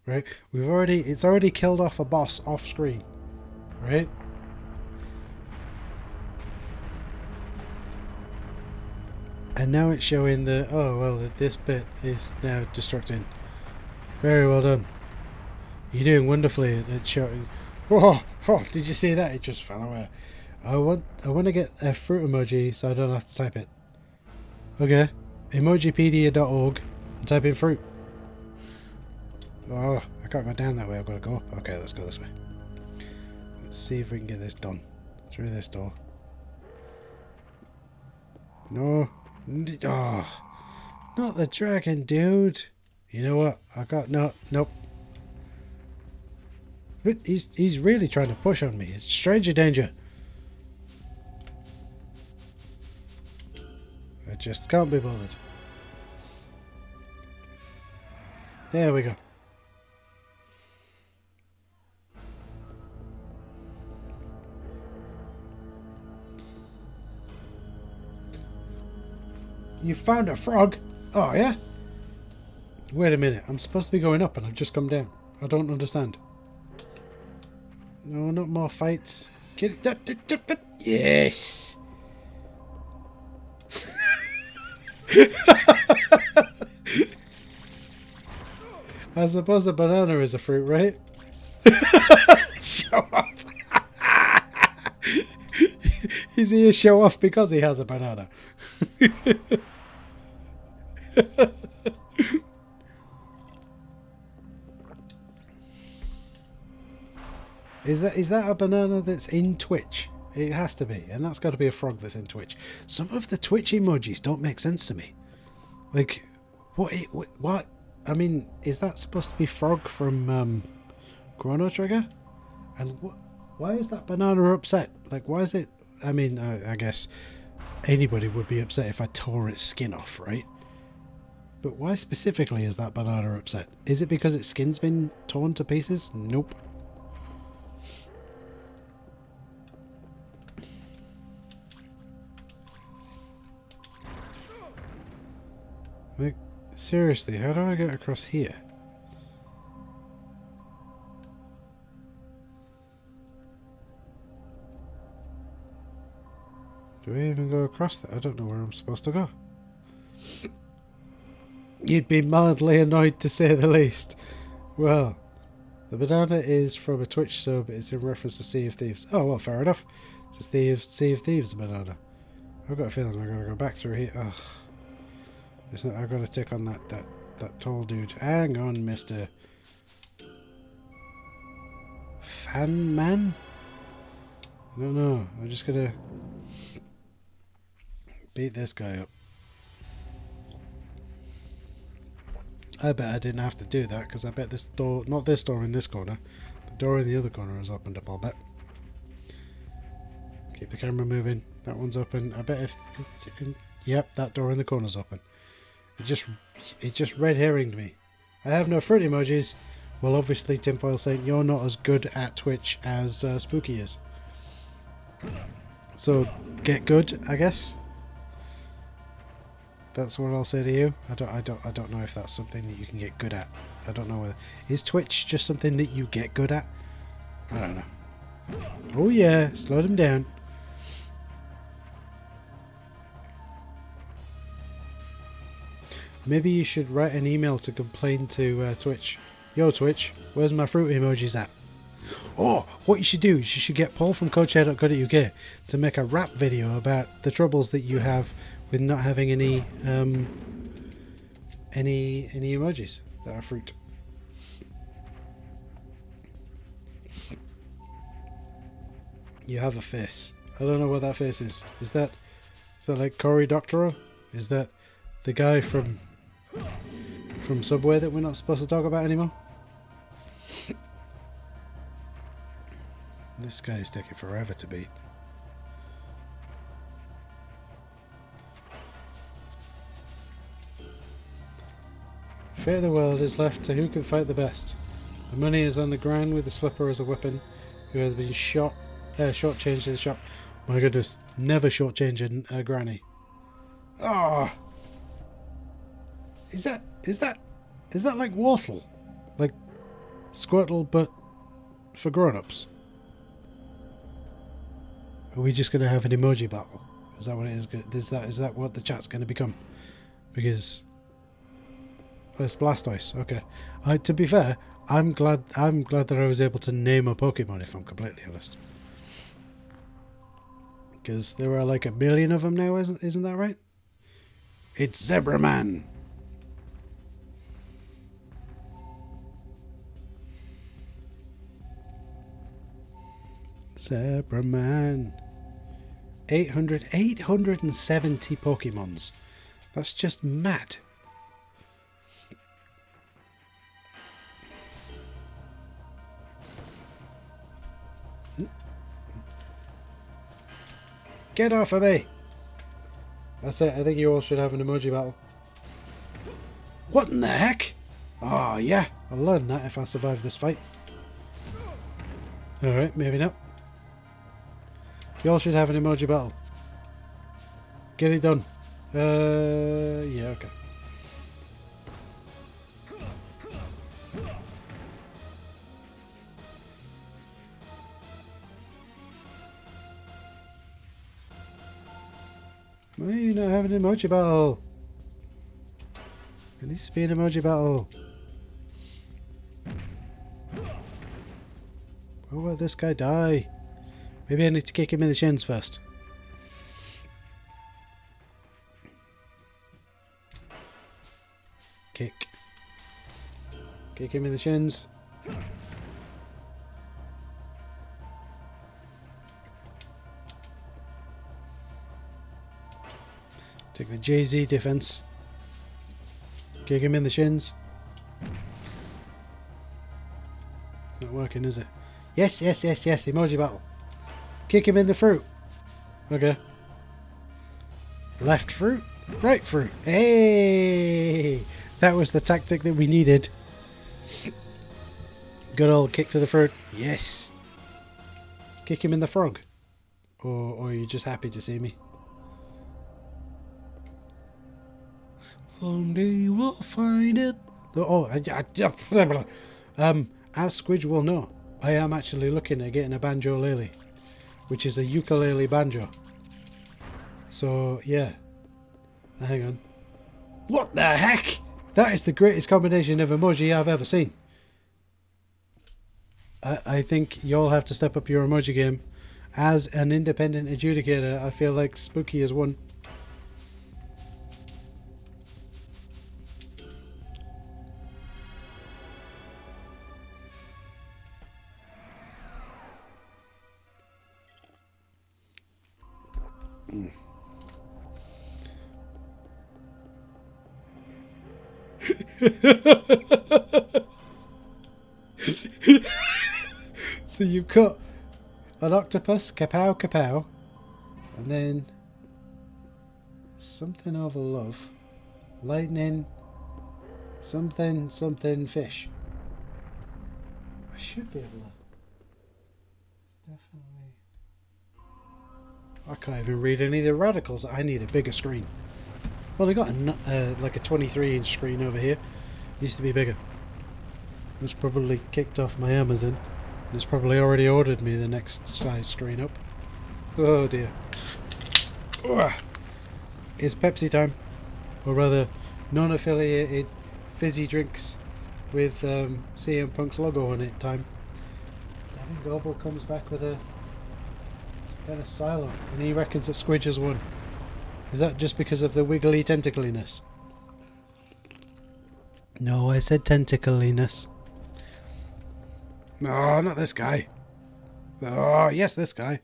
Right? It's already killed off a boss off screen. Right? And now it's showing the... Oh, well, this bit is now destructing. Very well done. You're doing wonderfully at showing... Oh, did you see that? It just fell away. I want to get a fruit emoji so I don't have to type it. Okay. Emojipedia.org and type in fruit. Oh, I can't go down that way. I've got to go up. Okay, let's go this way. Let's see if we can get this done. Through this door. No. Oh, not the dragon, dude. You know what? I got... No, nope. But he's really trying to push on me. It's stranger danger. I just can't be bothered. There we go. You found a frog? Oh, yeah? Wait a minute. I'm supposed to be going up and I've just come down. I don't understand. No, not more fights. Get it. Yes. I suppose a banana is a fruit, right? Show off. Is he a show off because he has a banana? Is that a banana that's in Twitch? It has to be, and that's got to be a frog that's in Twitch. Some of the Twitch emojis don't make sense to me. Like, what? I mean, is that supposed to be frog from Chrono Trigger? And why is that banana upset? Like, why is it? I mean, I guess anybody would be upset if I tore its skin off, right? But why specifically is that banana upset? Is it because its skin's been torn to pieces? Nope. Like, seriously, how do I get across here? Do we even go across that? I don't know where I'm supposed to go. You'd be mildly annoyed to say the least. Well, the banana is from a Twitch sub. It's in reference to Sea of Thieves. Oh, well, fair enough. It's a Sea of Thieves banana. I've got a feeling I'm going to go back through here. Ugh. I've got to take on that tall dude. Hang on, Mr. Fan Man? I don't know. I'm just going to beat this guy up. I bet I didn't have to do that because I bet this door, not this door in this corner, the door in the other corner is opened up, I'll bet. Keep the camera moving. That one's open. I bet yep, that door in the corner's open. It just red herringed me. I have no fruit emojis. Well, obviously, Tinfoil saying you're not as good at Twitch as Spooky is. So, get good, I guess. That's what I'll say to you. I don't know if that's something that you can get good at. I don't know whether is Twitch just something that you get good at. I don't know. Oh yeah, slow them down. Maybe you should write an email to complain to Twitch. Yo Twitch, where's my fruit emojis at? Oh, what you should do is you should get Paul from CodeShare.co.uk to make a rap video about the troubles that you have with not having any emojis that are fruit. You have a face. I don't know what that face is. Is that like Cory Doctorow? Is that the guy from Subway that we're not supposed to talk about anymore? This guy is taking forever to beat. Fate of the world is left to who can fight the best. The money is on the ground with the slipper as a weapon. Who has been shortchanged in the shop. My goodness, never shortchanging a granny. Ah, oh. Is that like Waffle, like Squirtle, but for grown-ups? Are we just going to have an emoji battle? Is that what it is? Is that what the chat's going to become? Because it's Blastoise. Okay. To be fair, I'm glad that I was able to name a Pokemon. If I'm completely honest, because there are like 1 million of them now. Isn't that right? It's Zebra Man. Zebra Man. 870 Pokemons. That's just mad. Get off of me! That's it. I think you all should have an emoji battle. What in the heck? Oh yeah, I'll learn that if I survive this fight. Alright, maybe not. You all should have an emoji battle. Get it done. Yeah, okay. Why are you not having an emoji battle? It needs to be an emoji battle. Oh, will this guy die? Maybe I need to kick him in the shins first. Kick. Kick him in the shins. Take the Jay-Z defense. Kick him in the shins. Not working, is it? Yes, yes, yes, yes. Emoji battle. Kick him in the fruit. Okay. Left fruit. Right through. Hey! That was the tactic that we needed. Good old kick to the throat. Yes! Kick him in the frog. Or are you just happy to see me? Someday we'll find it. As Squidge will know, I am actually looking at getting a banjo-lele, which is a ukulele banjo. So, yeah. Hang on. What the heck? That is the greatest combination of emoji I've ever seen. I think you'll have to step up your emoji game. As an independent adjudicator, I feel like Spooky has won. So you've got an octopus, kapow kapow, and then something over love, lightning, something something fish. I should be able to. Definitely. I can't even read any of the radicals. I need a bigger screen. Well, I got like a 23-inch screen over here. Needs to be bigger. It's probably kicked off my Amazon. It's probably already ordered me the next size screen up. Oh dear. Ugh. It's Pepsi time. Or rather, non-affiliated fizzy drinks with CM Punk's logo on it time. Devin Gobble comes back with a kind of silo, and he reckons that Squidge has won. Is that just because of the wiggly tentacliness? No, I said tentacliness. No, not this guy. Oh, yes, this guy.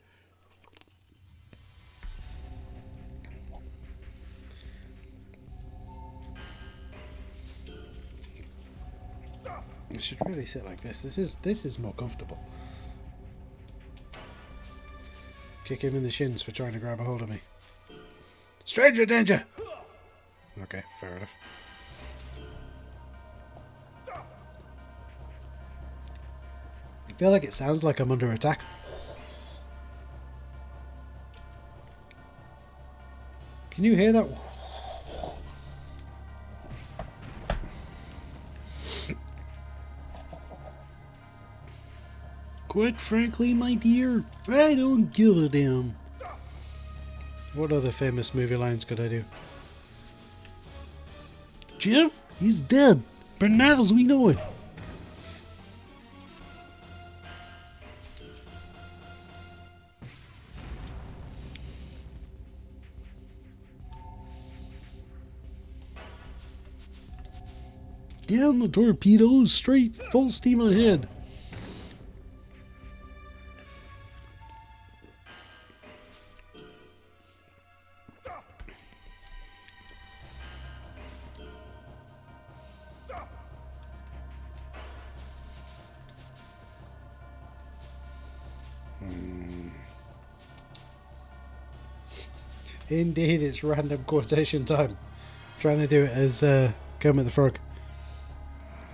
You should really sit like this. This is more comfortable. Kick him in the shins for trying to grab a hold of me. Stranger danger! Okay, fair enough. I feel like it sounds like I'm under attack. Can you hear that? Quite frankly, my dear, I don't give a damn. What other famous movie lines could I do? Jim, he's dead, but not as we know it. Down the torpedoes, straight, full steam ahead. Indeed, it's random quotation time. Trying to do it as Kermit the Frog.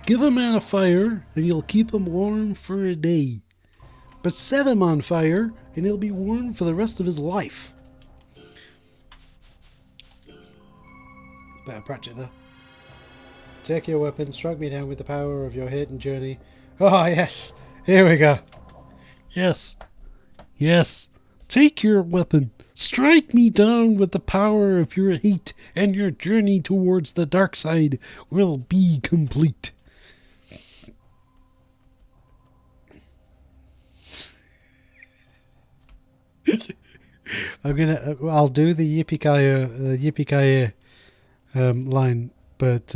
Give a man a fire, and you'll keep him warm for a day. But set him on fire, and he'll be warm for the rest of his life. Better Pratchett though. Take your weapon, strike me down with the power of your hidden journey. Oh yes, here we go. Yes. Yes. Take your weapon. Strike me down with the power of your hate, and your journey towards the dark side will be complete. I'll do the yippee-ki-yay line, but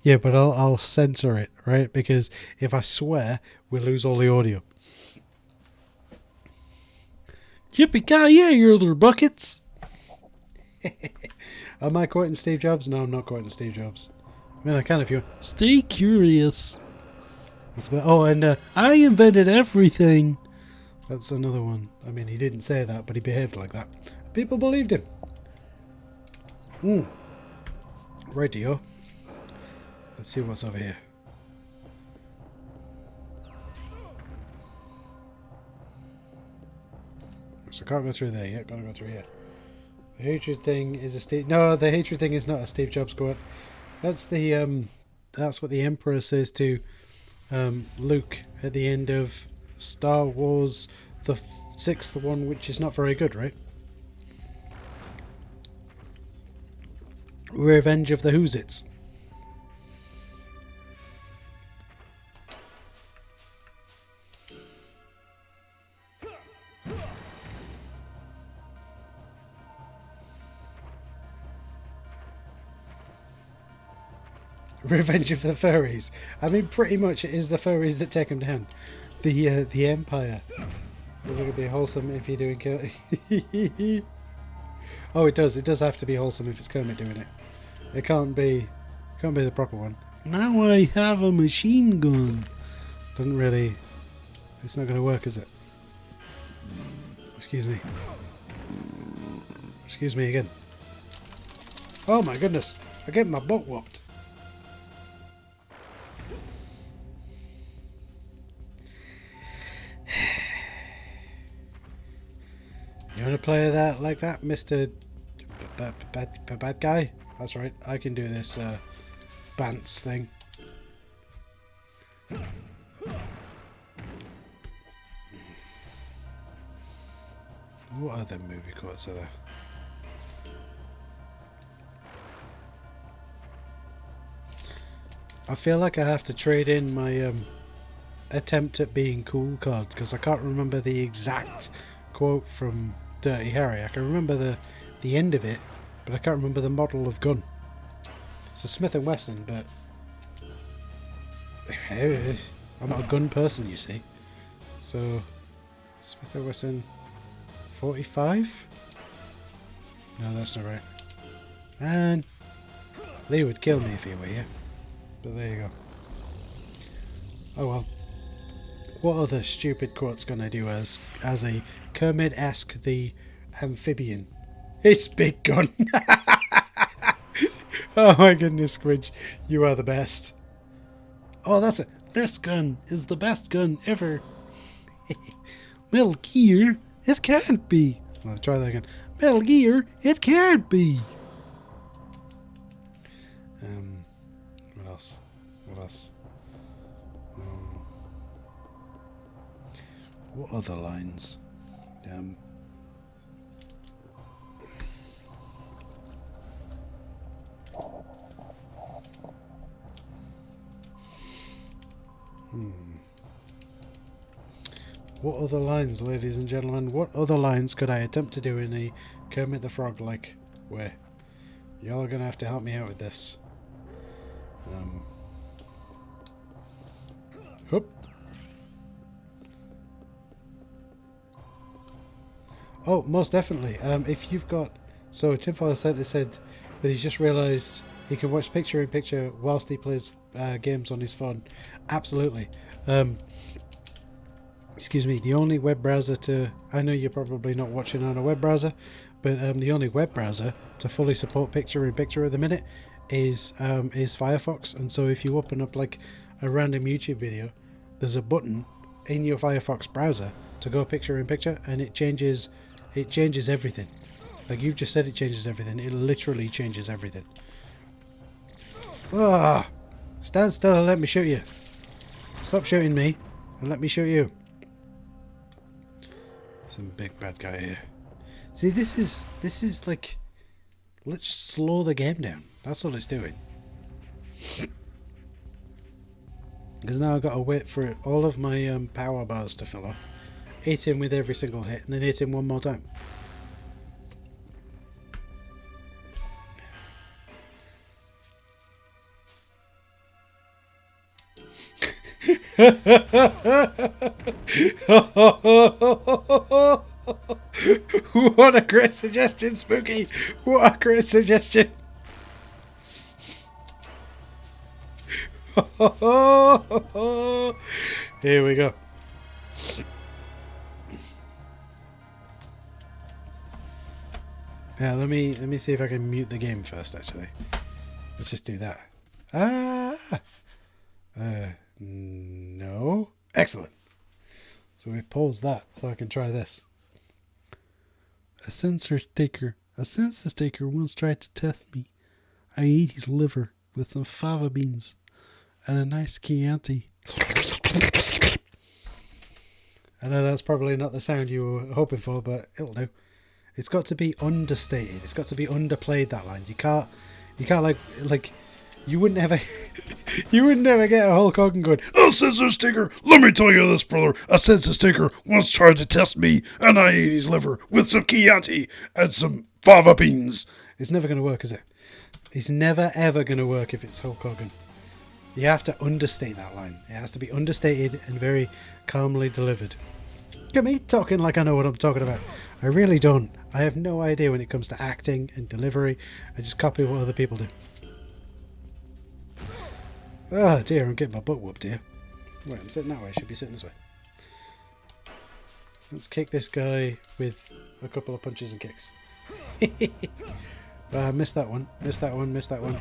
yeah, but I'll censor it, right? Because if I swear, we'll lose all the audio. Yippee-ki-yay, you other buckets! Am I quoting Steve Jobs? No, I'm not quoting Steve Jobs. I mean, I can if you... Stay curious. Oh, and I invented everything. That's another one. I mean, he didn't say that, but he behaved like that. People believed him. Rightio. Let's see what's over here. So I can't go through there yet. Gotta go through here. The hatred thing is a Steve. No, the hatred thing is not a Steve Jobs quote. That's the That's what the Emperor says to Luke at the end of Star Wars, the sixth one, which is not very good, right? Revenge of the Who's-Its. Revenge of the Furries. I mean, pretty much it is the furries that take them down. The Empire. Is it going to be wholesome if you're doing... Oh, it does. It does have to be wholesome if it's Kermit doing it. It can't be the proper one. Now I have a machine gun. Doesn't really... It's not going to work, is it? Excuse me. Excuse me again. Oh my goodness. I get my butt whopped. You want to play that like that, Mr. Bad Guy? That's right, I can do this Bants thing. What other movie quotes are there? I feel like I have to trade in my attempt at being cool card, because I can't remember the exact quote from Dirty Harry. I can remember the end of it, but I can't remember the model of gun. It's a Smith & Wesson, but I'm not a gun person, you see. So, Smith & Wesson 45? No, that's not right. And Lee would kill me if he were here. But there you go. Oh well. What other stupid quotes can I do as a Kermit-esque the amphibian? It's Big Gun. Oh my goodness, Squidge, you are the best. Oh, that's it. This gun is the best gun ever. Metal Gear, it can't be. Well, try that again. Metal Gear, it can't be. What else? What else? What other lines? What other lines, ladies and gentlemen? What other lines could I attempt to do in a Kermit the Frog-like way? Y'all are gonna have to help me out with this. Whoop. Oh, most definitely. If you've got... So, Tinfoil Center said that he's just realised he can watch picture-in-picture whilst he plays games on his phone. Absolutely. Excuse me, the only web browser to... I know you're probably not watching on a web browser, but the only web browser to fully support picture-in-picture at the minute is Firefox. And so if you open up like a random YouTube video, there's a button in your Firefox browser to go picture-in-picture, and it changes everything. Like you've just said, it changes everything. It literally changes everything. Ah! Stand still and let me shoot you. Stop shooting me and let me shoot you. Some big bad guy here. See, this is like, let's just slow the game down. That's all it's doing. Because now I've got to wait for all of my power bars to fill up. Hit him with every single hit, and then hit him one more time. What a great suggestion, Spooky! What a great suggestion! Here we go. Yeah, let me see if I can mute the game first. Actually, let's just do that. No. Excellent. So we pause that so I can try this. A census taker once tried to test me. I ate his liver with some fava beans and a nice Chianti. I know that's probably not the sound you were hoping for, but it'll do. It's got to be understated. It's got to be underplayed, that line. You can't like you wouldn't ever get a Hulk Hogan going, A census taker, let me tell you this, brother. A census taker once tried to test me, and I ate his liver with some Chianti and some fava beans. It's never going to work, is it? It's never ever going to work if it's Hulk Hogan. You have to understate that line. It has to be understated and very calmly delivered. Look at me talking like I know what I'm talking about. I really don't. I have no idea when it comes to acting and delivery. I just copy what other people do. Oh dear, I'm getting my butt whooped here. Wait, I'm sitting that way. I should be sitting this way. Let's kick this guy with a couple of punches and kicks. Missed that one. Missed that one. Missed that one.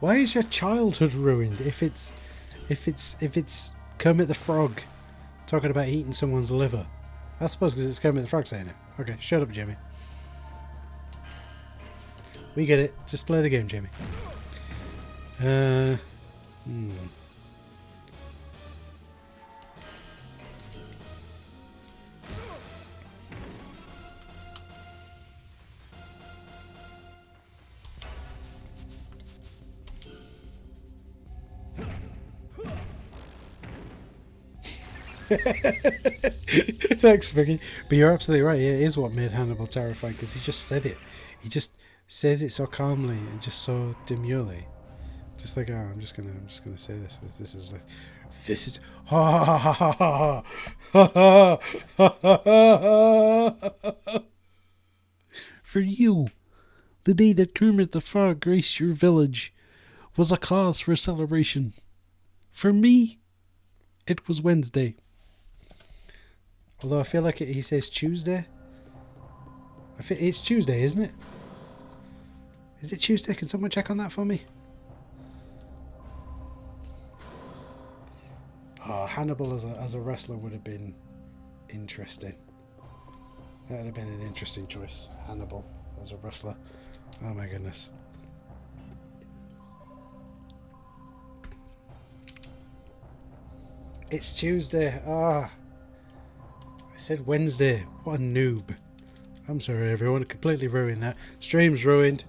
Why is your childhood ruined if it's Kermit the Frog talking about eating someone's liver? I suppose because it's Kermit the Frog saying it. Okay, shut up, Jimmy. We get it. Just play the game, Jamie. Thanks, Vicky. But you're absolutely right. It is what made Hannibal terrifying, because he just said it. He just says it so calmly and just so demurely. Just like, oh, I'm just gonna say this. This is ha ha ha ha ha ha ha. For you, the day that Kermit the Frog graced your village was a cause for celebration. For me, it was Wednesday. Although I feel like he says Tuesday. It's Tuesday, isn't it? Is it Tuesday? Can someone check on that for me? Oh, Hannibal as a wrestler would have been interesting. That would have been an interesting choice. Hannibal as a wrestler. Oh my goodness. It's Tuesday. Ah. I said Wednesday. What a noob. I'm sorry everyone, I completely ruined that. Stream's ruined.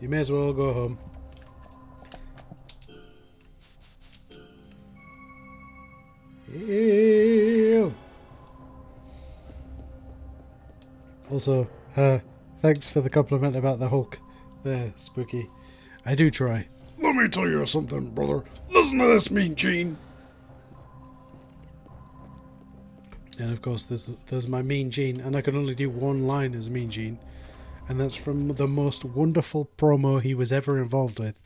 You may as well go home. Ew. Also, thanks for the compliment about the Hulk there, Spooky. I do try. Let me tell you something, brother. Listen to this, Mean Gene. And of course there's my Mean Gene, and I can only do one line as Mean Gene, and that's from the most wonderful promo he was ever involved with.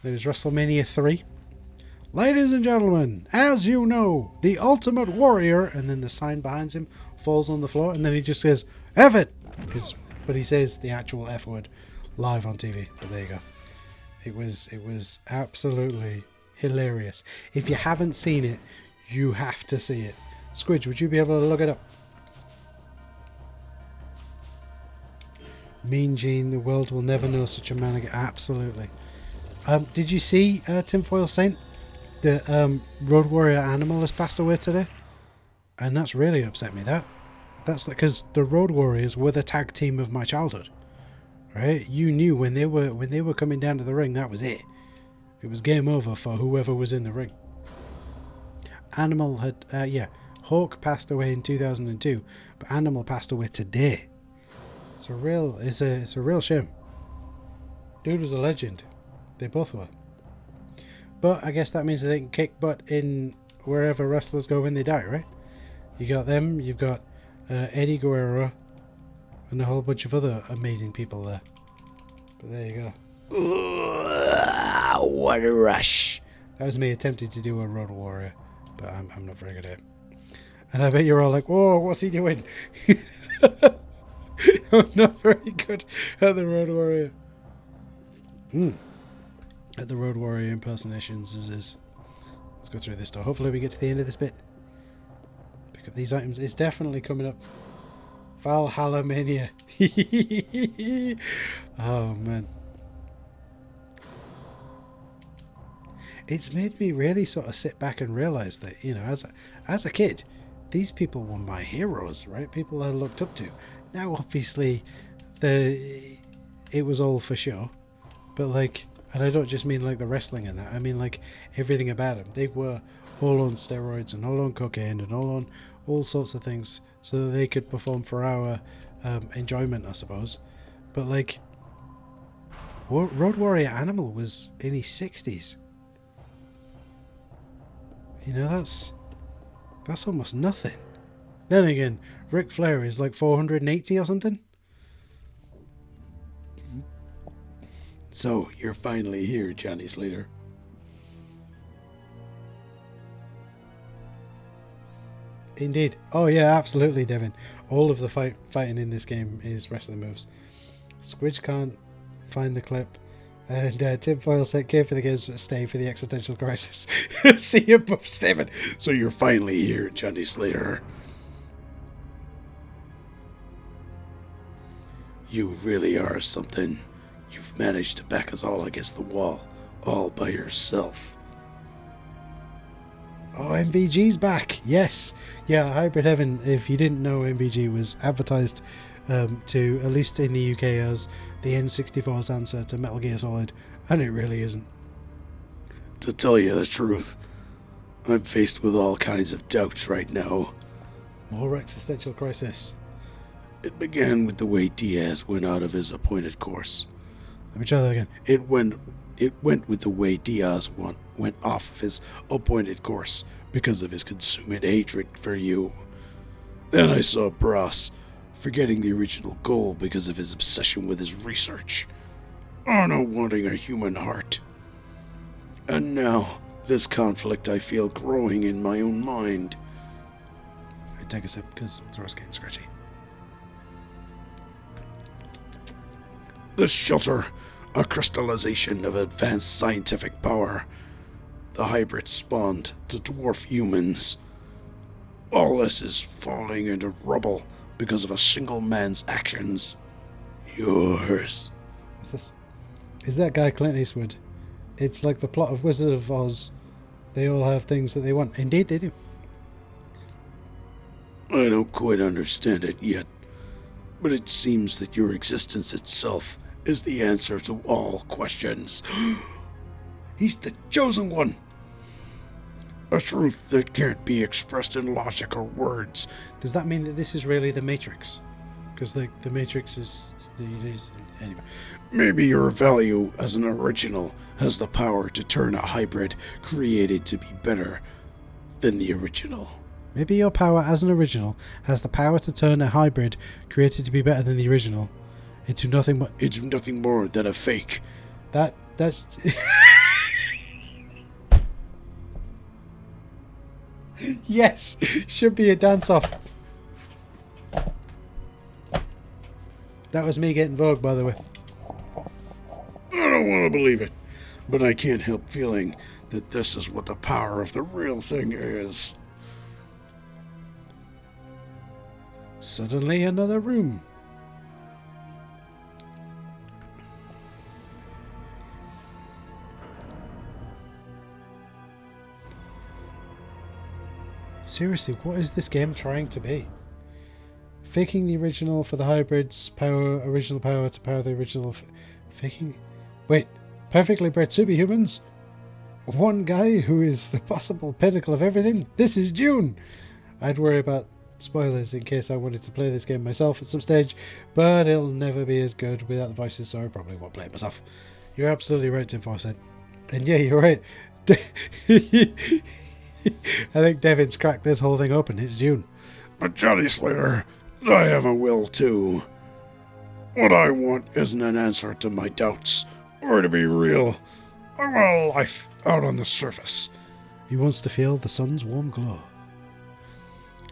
It was WrestleMania 3. Ladies and gentlemen, as you know, the Ultimate Warrior, and then the sign behind him falls on the floor, and then he just says, F it! But he says the actual F word live on TV. But there you go. It was absolutely hilarious. If you haven't seen it, you have to see it. Squidge, would you be able to look it up? Mean Gene, the world will never know such a man again. Absolutely. Did you see Tinfoil Saint? The Road Warrior Animal has passed away today, and that's really upset me. That's because the Road Warriors were the tag team of my childhood, right? You knew when they were coming down to the ring, that was it. It was game over for whoever was in the ring. Animal had Hawk passed away in 2002, but Animal passed away today. It's a real shame. Dude was a legend. They both were. But I guess that means that they can kick butt in wherever wrestlers go when they die, right? You got them, you've got Eddie Guerrero, and a whole bunch of other amazing people there. But there you go. What a rush. That was me attempting to do a Road Warrior. but I'm not very good at it. And I bet you're all like, whoa, what's he doing? I'm not very good at the Road Warrior. At the Road Warrior impersonations is. Let's go through this door. Hopefully we get to the end of this bit. Pick up these items. It's definitely coming up. Valhalla Mania. Oh man. It's made me really sort of sit back and realise that, you know, as a kid, these people were my heroes, right? People I looked up to. Now obviously it was all for show. But like, and I don't just mean like the wrestling and that, I mean like everything about them. They were all on steroids and all on cocaine and all on all sorts of things so that they could perform for our enjoyment, I suppose. But like, Road Warrior Animal was in his 60s. You know, that's almost nothing. Then again, Ric Flair is like 480 or something. So, you're finally here, Johnny Slater. Indeed. Oh yeah, absolutely, Devin. All of the fighting in this game is wrestling moves. Squidge can't find the clip. And Tim Boyle said, "Care for the games, but stay for the existential crisis." See you, Bob Steven. So you're finally here, Johnny Slater. You really are something. You've managed to back us all against the wall, all by yourself. Oh, MVG's back. Yes. Yeah, Hybrid Heaven, if you didn't know, MVG was advertised to, at least in the UK, as the N64's answer to Metal Gear Solid, and it really isn't. To tell you the truth, I'm faced with all kinds of doubts right now. More existential crisis. It began with the way Diaz went out of his appointed course. Let me try that again. It went with the way Diaz went off of his appointed course because of his consummate hatred for you. Then I saw Brass forgetting the original goal because of his obsession with his research, Arno wanting a human heart. And now, this conflict I feel growing in my own mind. I take a sip because my throat's getting scratchy. The shelter, a crystallization of advanced scientific power. The hybrids spawned to dwarf humans. All this is falling into rubble because of a single man's actions. Yours. What's this? Is that guy Clint Eastwood? It's like the plot of Wizard of Oz. They all have things that they want. Indeed, they do. I don't quite understand it yet, but it seems that your existence itself is the answer to all questions. He's the chosen one. A truth that can't be expressed in logic or words. Does that mean that this is really the Matrix? Because the Matrix is anyway. Maybe your value as an original has the power to turn a hybrid created to be better than the original. Maybe your power as an original has the power to turn a hybrid created to be better than the original into nothing but... It's nothing more than a fake. That's... Yes! Should be a dance-off. That was me getting Vogue, by the way. I don't want to believe it, but I can't help feeling that this is what the power of the real thing is. Suddenly another room. Seriously, what is this game trying to be? Faking the original for the hybrids, original power to power the original... Faking... Wait, perfectly bred superhumans? One guy who is the possible pinnacle of everything? This is June! I'd worry about spoilers in case I wanted to play this game myself at some stage, but it'll never be as good without the voices, so I probably won't play it myself. You're absolutely right, Tim Fawcett. And yeah, you're right. I think Devin's cracked this whole thing open. It's June. But Johnny Slater, I have a will too. What I want isn't an answer to my doubts, or to be real. I want a life out on the surface. He wants to feel the sun's warm glow.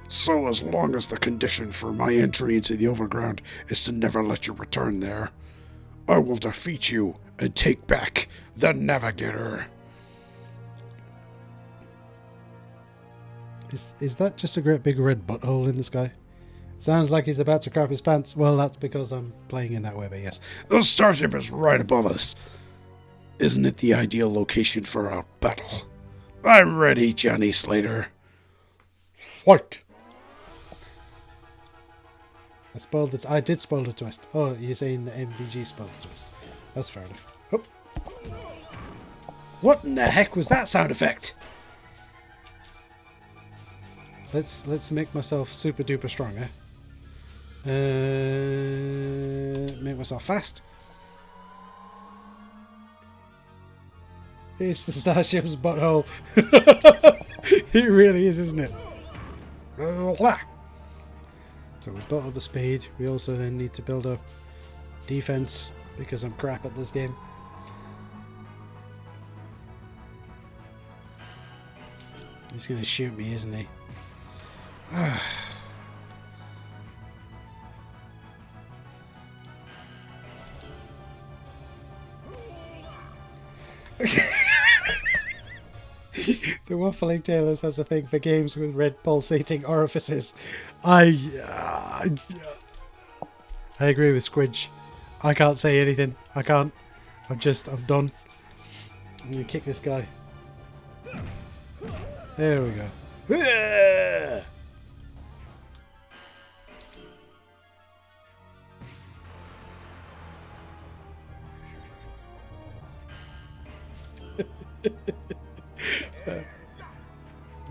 So as long as the condition for my entry into the overground is to never let you return there, I will defeat you and take back the Navigator. Is that just a great big red butthole in the sky? Sounds like he's about to crap his pants. Well, that's because I'm playing in that way, but yes. The starship is right above us. Isn't it the ideal location for our battle? I'm ready, Johnny Slater. Fight! I did spoil the twist. Oh, you're saying the MVG spoiled the twist. That's fair enough. Oh. What in the heck was that sound effect? Let's make myself super duper strong, eh? Make myself fast. It's the starship's butthole. It really is, isn't it? So we've built up the speed. We also then need to build up defense because I'm crap at this game. He's going to shoot me, isn't he? The Waffling Tailors has a thing for games with red pulsating orifices. I agree with Squidge. I can't say anything. I can't. I'm done. I'm going to kick this guy. There we go.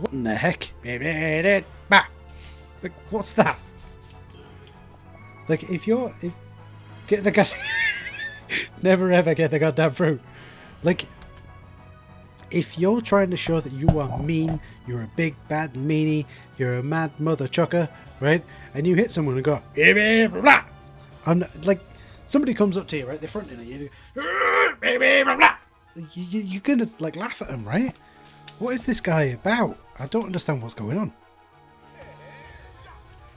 What in the heck? Like, what's that? Like, if get the god never ever get the goddamn fruit. Like, if you're trying to show that you are mean, you're a big bad meanie, you're a mad mother chucker, right? And you hit someone and go, I'm not, like, somebody comes up to you, right? They're fronting at you. You're gonna like laugh at him, right? What is this guy about? I don't understand what's going on.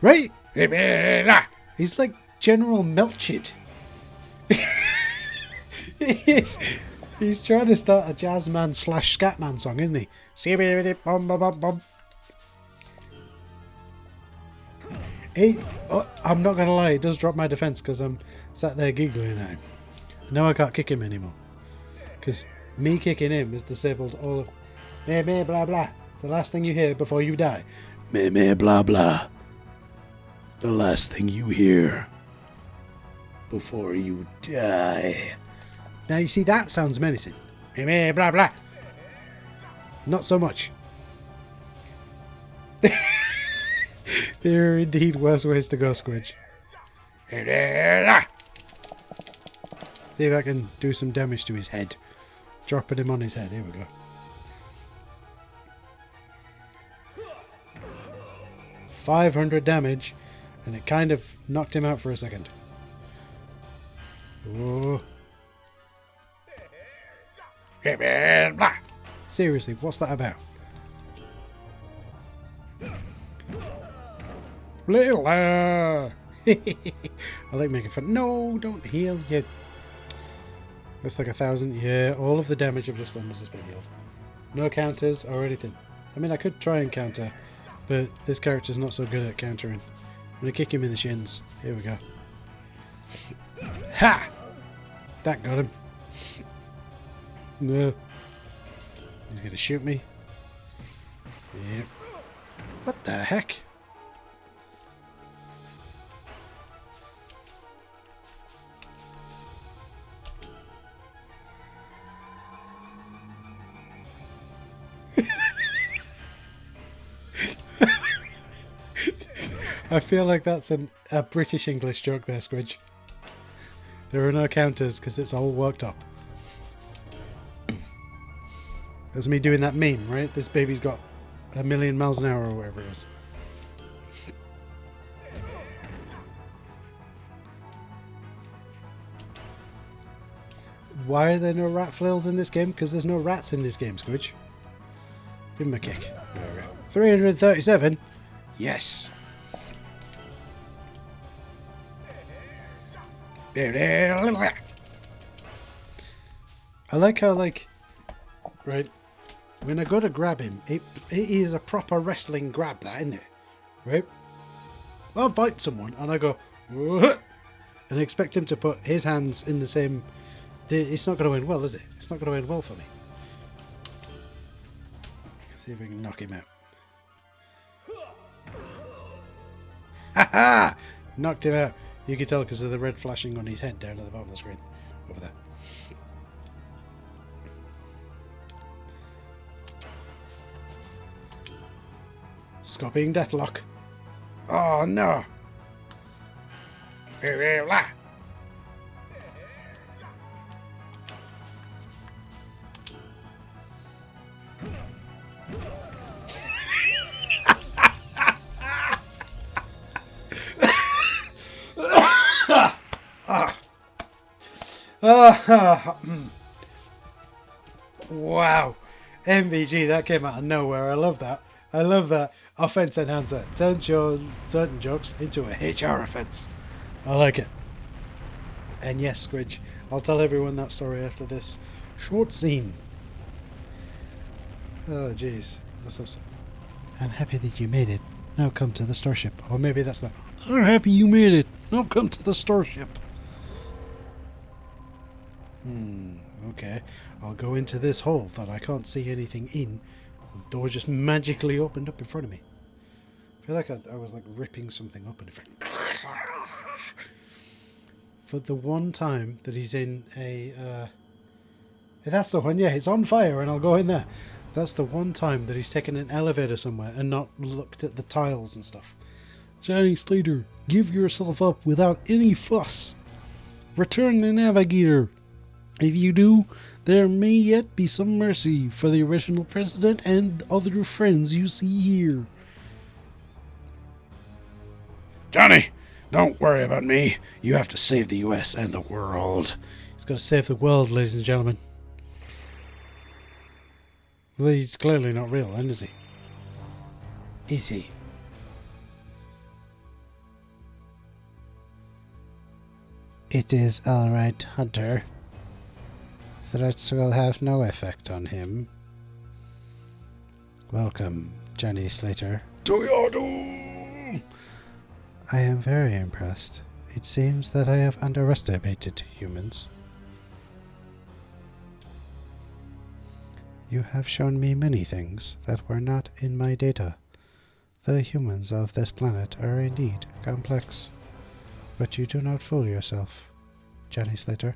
Right? He's like General Melchid. He's trying to start a jazzman / scatman song, isn't he? I'm not gonna lie, it does drop my defense because I'm sat there giggling at him. Now I can't kick him anymore. Because me kicking him has disabled all of meh meh blah blah. The last thing you hear before you die. Meh meh blah blah. The last thing you hear before you die. Now you see, that sounds menacing. Meh meh blah blah. Not so much. There are indeed worse ways to go, Squidge. See if I can do some damage to his head. Dropping him on his head. Here we go. $500 damage, and it kind of knocked him out for a second. Oh. Seriously, what's that about? I like making fun. No, don't heal yet. That's like 1,000. Yeah, all of the damage I've just done was just been healed. No counters or anything. I mean, I could try and counter, but this character's not so good at countering. I'm going to kick him in the shins. Here we go. Ha! That got him. No. He's going to shoot me. Yep. What the heck? I feel like that's a British English joke there, Squidge. There are no counters because it's all worked up. That's me doing that meme, right? This baby's got 1,000,000 miles an hour or whatever it is. Why are there no rat flails in this game? Because there's no rats in this game, Squidge. Give him a kick. There we go. 337? Yes. I like how, like, right, when I go to grab him, it is a proper wrestling grab, that, isn't it? Right? I'll bite someone, and I go, "Whoa," and I expect him to put his hands in the same... It's not going to end well, is it? It's not going to end well for me. Let's see if we can knock him out. Ha ha! Knocked him out. You can tell because of the red flashing on his head down at the bottom of the screen. Over there. Scorpion Deathlock. Oh no! Wow. MVG, that came out of nowhere. I love that. I love that. Offense enhancer. Turns your certain jokes into a HR offense. I like it. And yes, Squidge, I'll tell everyone that story after this short scene. Oh, jeez. I'm happy that you made it. Now come to the starship. Or maybe that's the... I'm happy you made it. Now come to the starship. Okay. I'll go into this hole that I can't see anything in. The door just magically opened up in front of me. I feel like I was like ripping something up in front. For the one time that he's in a... that's the one, yeah, it's on fire and I'll go in there. That's the one time that he's taken an elevator somewhere and not looked at the tiles and stuff. Johnny Slater, give yourself up without any fuss. Return the navigator. If you do, there may yet be some mercy for the original president and other friends you see here. Johnny, don't worry about me. You have to save the US and the world. He's got to save the world, ladies and gentlemen. Well, he's clearly not real, then, is he? Is he? It is all right, Hunter. Threats will have no effect on him. Welcome, Johnny Slater. To your doom! I am very impressed. It seems that I have underestimated humans. You have shown me many things that were not in my data. The humans of this planet are indeed complex. But you do not fool yourself, Johnny Slater.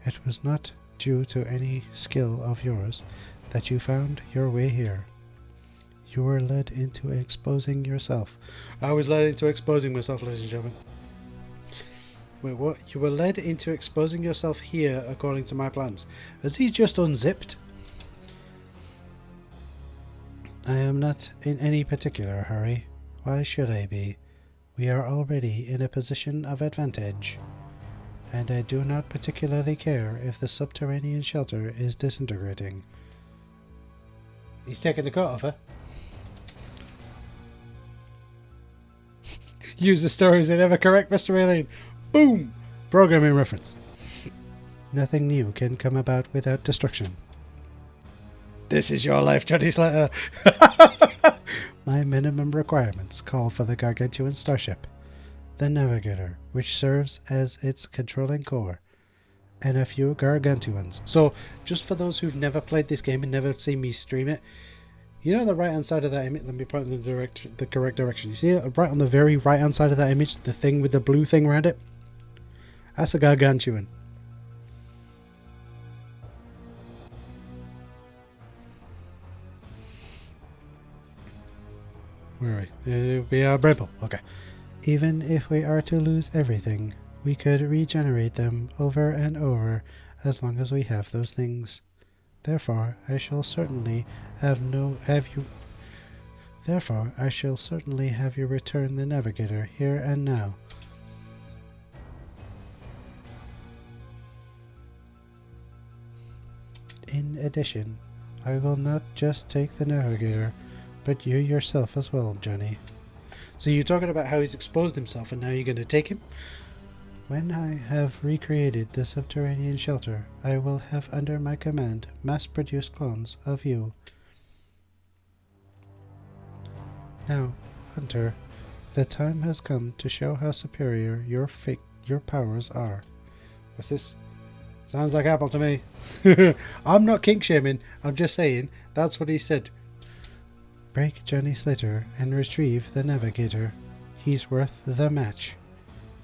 It was not due to any skill of yours that you found your way here. You were led into exposing yourself. I was led into exposing myself, ladies and gentlemen. Wait, what? You were led into exposing yourself here according to my plans. Has he just unzipped? I am not in any particular hurry. Why should I be? We are already in a position of advantage. And I do not particularly care if the subterranean shelter is disintegrating. He's taking the coat off her. Use the stories that ever correct Mr. Alien. Boom! Programming reference. Nothing new can come about without destruction. This is your life, Johnny Slater. My minimum requirements call for the gargantuan starship, the navigator, which serves as its controlling core, and a few gargantuans. So, just for those who've never played this game and never seen me stream it, you know the right hand side of that image, let me point in the correct direction. You see it right on the very right hand side of that image, the thing with the blue thing around it? That's a gargantuan. Where are we? We are Brimble. Okay. Even if we are to lose everything, we could regenerate them over and over as long as we have those things. Therefore, I shall certainly have you return the navigator here and now. In addition, I will not just take the navigator, but you yourself as well, Johnny. So you're talking about how he's exposed himself and now you're going to take him? When I have recreated the subterranean shelter, I will have under my command mass-produced clones of you. Now, Hunter, the time has come to show how superior your powers are. What's this? Sounds like Apple to me. I'm not kink shaming, I'm just saying that's what he said. Break Johnny Slater and retrieve the navigator. He's worth the match.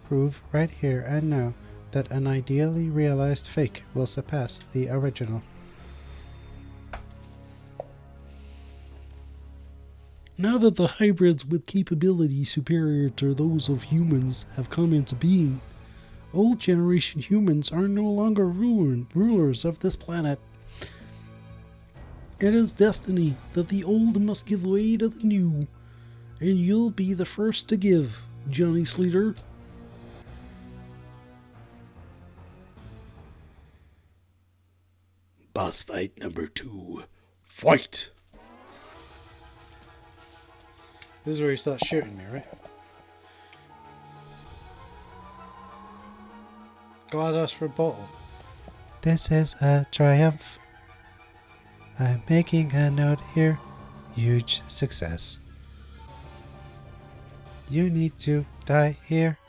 Prove right here and now that an ideally realized fake will surpass the original. Now that the hybrids with capabilities superior to those of humans have come into being, old generation humans are no longer rulers of this planet. It is destiny that the old must give way to the new, and you'll be the first to give, Johnny Slater. Boss fight number 2. Fight! This is where he starts shooting me, right? GLaDOS for a bottle. This is a triumph. I'm making a note here. Huge success. You need to die here.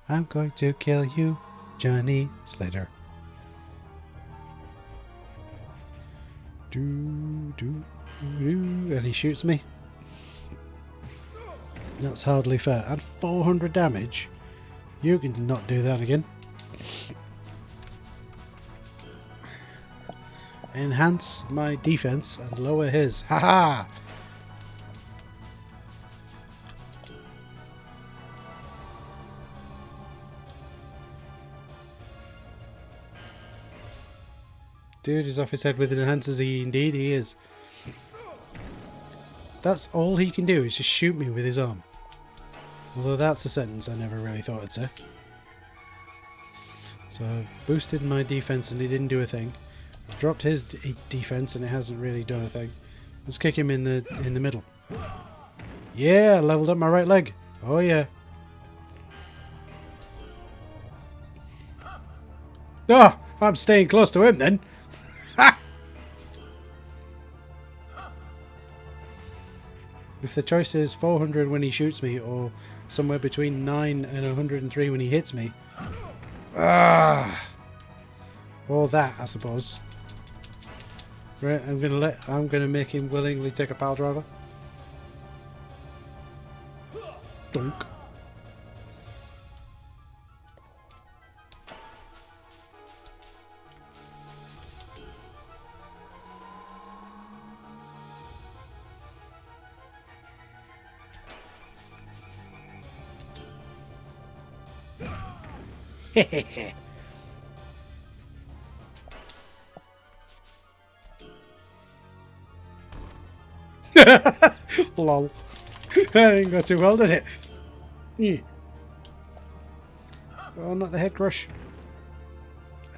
I'm going to kill you, Johnny Slater. And he shoots me. That's hardly fair. And 400 damage. You can not do that again. Enhance my defense and lower his. Haha! Dude is off his head with his enhancers. Indeed he is. That's all he can do is just shoot me with his arm. Although that's a sentence I never really thought I'd say. So I've boosted my defense and he didn't do a thing. I've dropped his defense and it hasn't really done a thing. Let's kick him in the middle. Yeah, leveled up my right leg. Oh yeah. Ah, oh, I'm staying close to him then. If the choice is 400 when he shoots me or somewhere between 9 and 103 when he hits me. Or that, I suppose. Right, I'm gonna make him willingly take a pile driver. Dunk. Hehehe. Lol. That didn't go too well, did it? Yeah. Oh, not the head crush.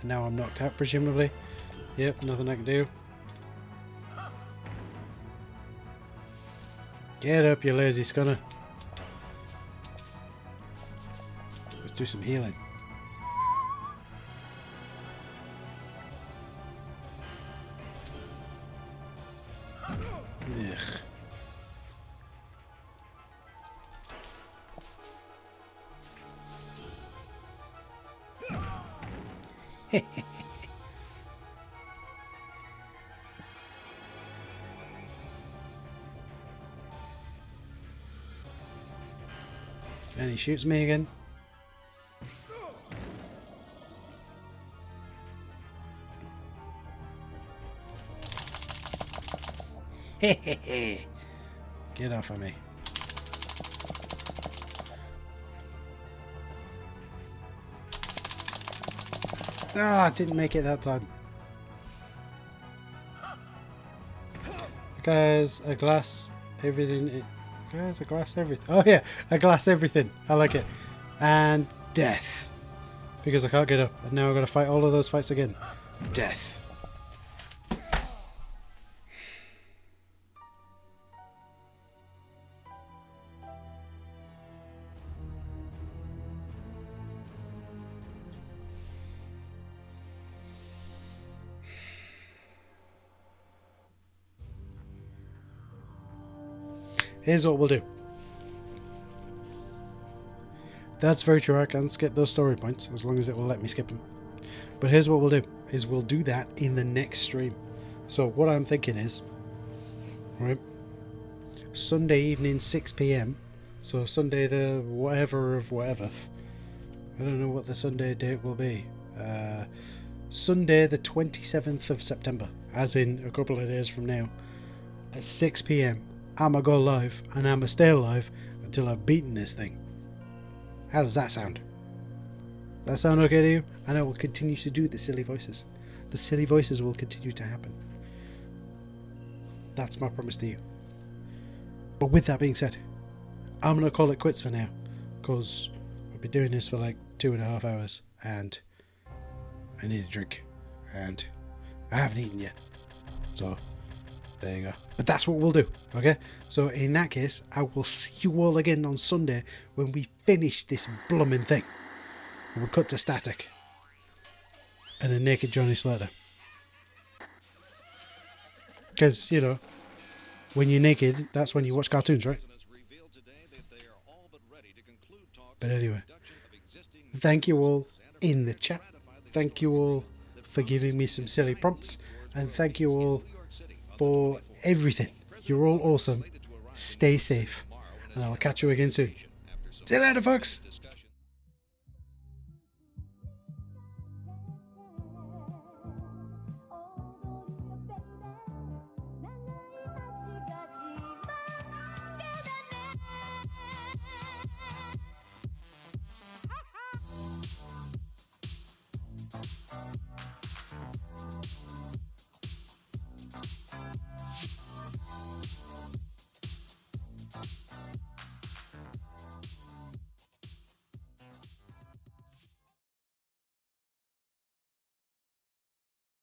And now I'm knocked out, presumably. Yep, nothing I can do. Get up, you lazy scunner. Let's do some healing. Ugh. And he shoots me again. Get off of me. Ah, didn't make it that time. Guys, a glass, everything. Guys, a glass, everything. Oh yeah, a glass, everything. I like it. And death. Because I can't get up. And now I've got to fight all of those fights again. Death. here's what we'll do. That's very true, I can skip those story points as long as it will let me skip them. But here's what we'll do, is we'll do that in the next stream. So what I'm thinking is, right, Sunday evening 6 PM, so Sunday the whatever of whatever, I don't know what the Sunday date will be, Sunday the 27th of September, as in a couple of days from now, at 6 PM, I'ma go live, and I'ma stay live until I've beaten this thing. How does that sound? Does that sound okay to you? And I will continue to do the silly voices. The silly voices will continue to happen. That's my promise to you. But with that being said, I'm going to call it quits for now, because I've been doing this for like 2.5 hours, and I need a drink, and I haven't eaten yet. So, there you go. But that's what we'll do, okay? So in that case, I will see you all again on Sunday when we finish this blooming thing. And we'll cut to static. And a naked Johnny Slater. Because, you know, when you're naked, that's when you watch cartoons, right? But anyway, thank you all in the chat. Thank you all for giving me some silly prompts. And thank you all for everything. You're all awesome. Stay safe. And I'll catch you again soon. See you later, folks.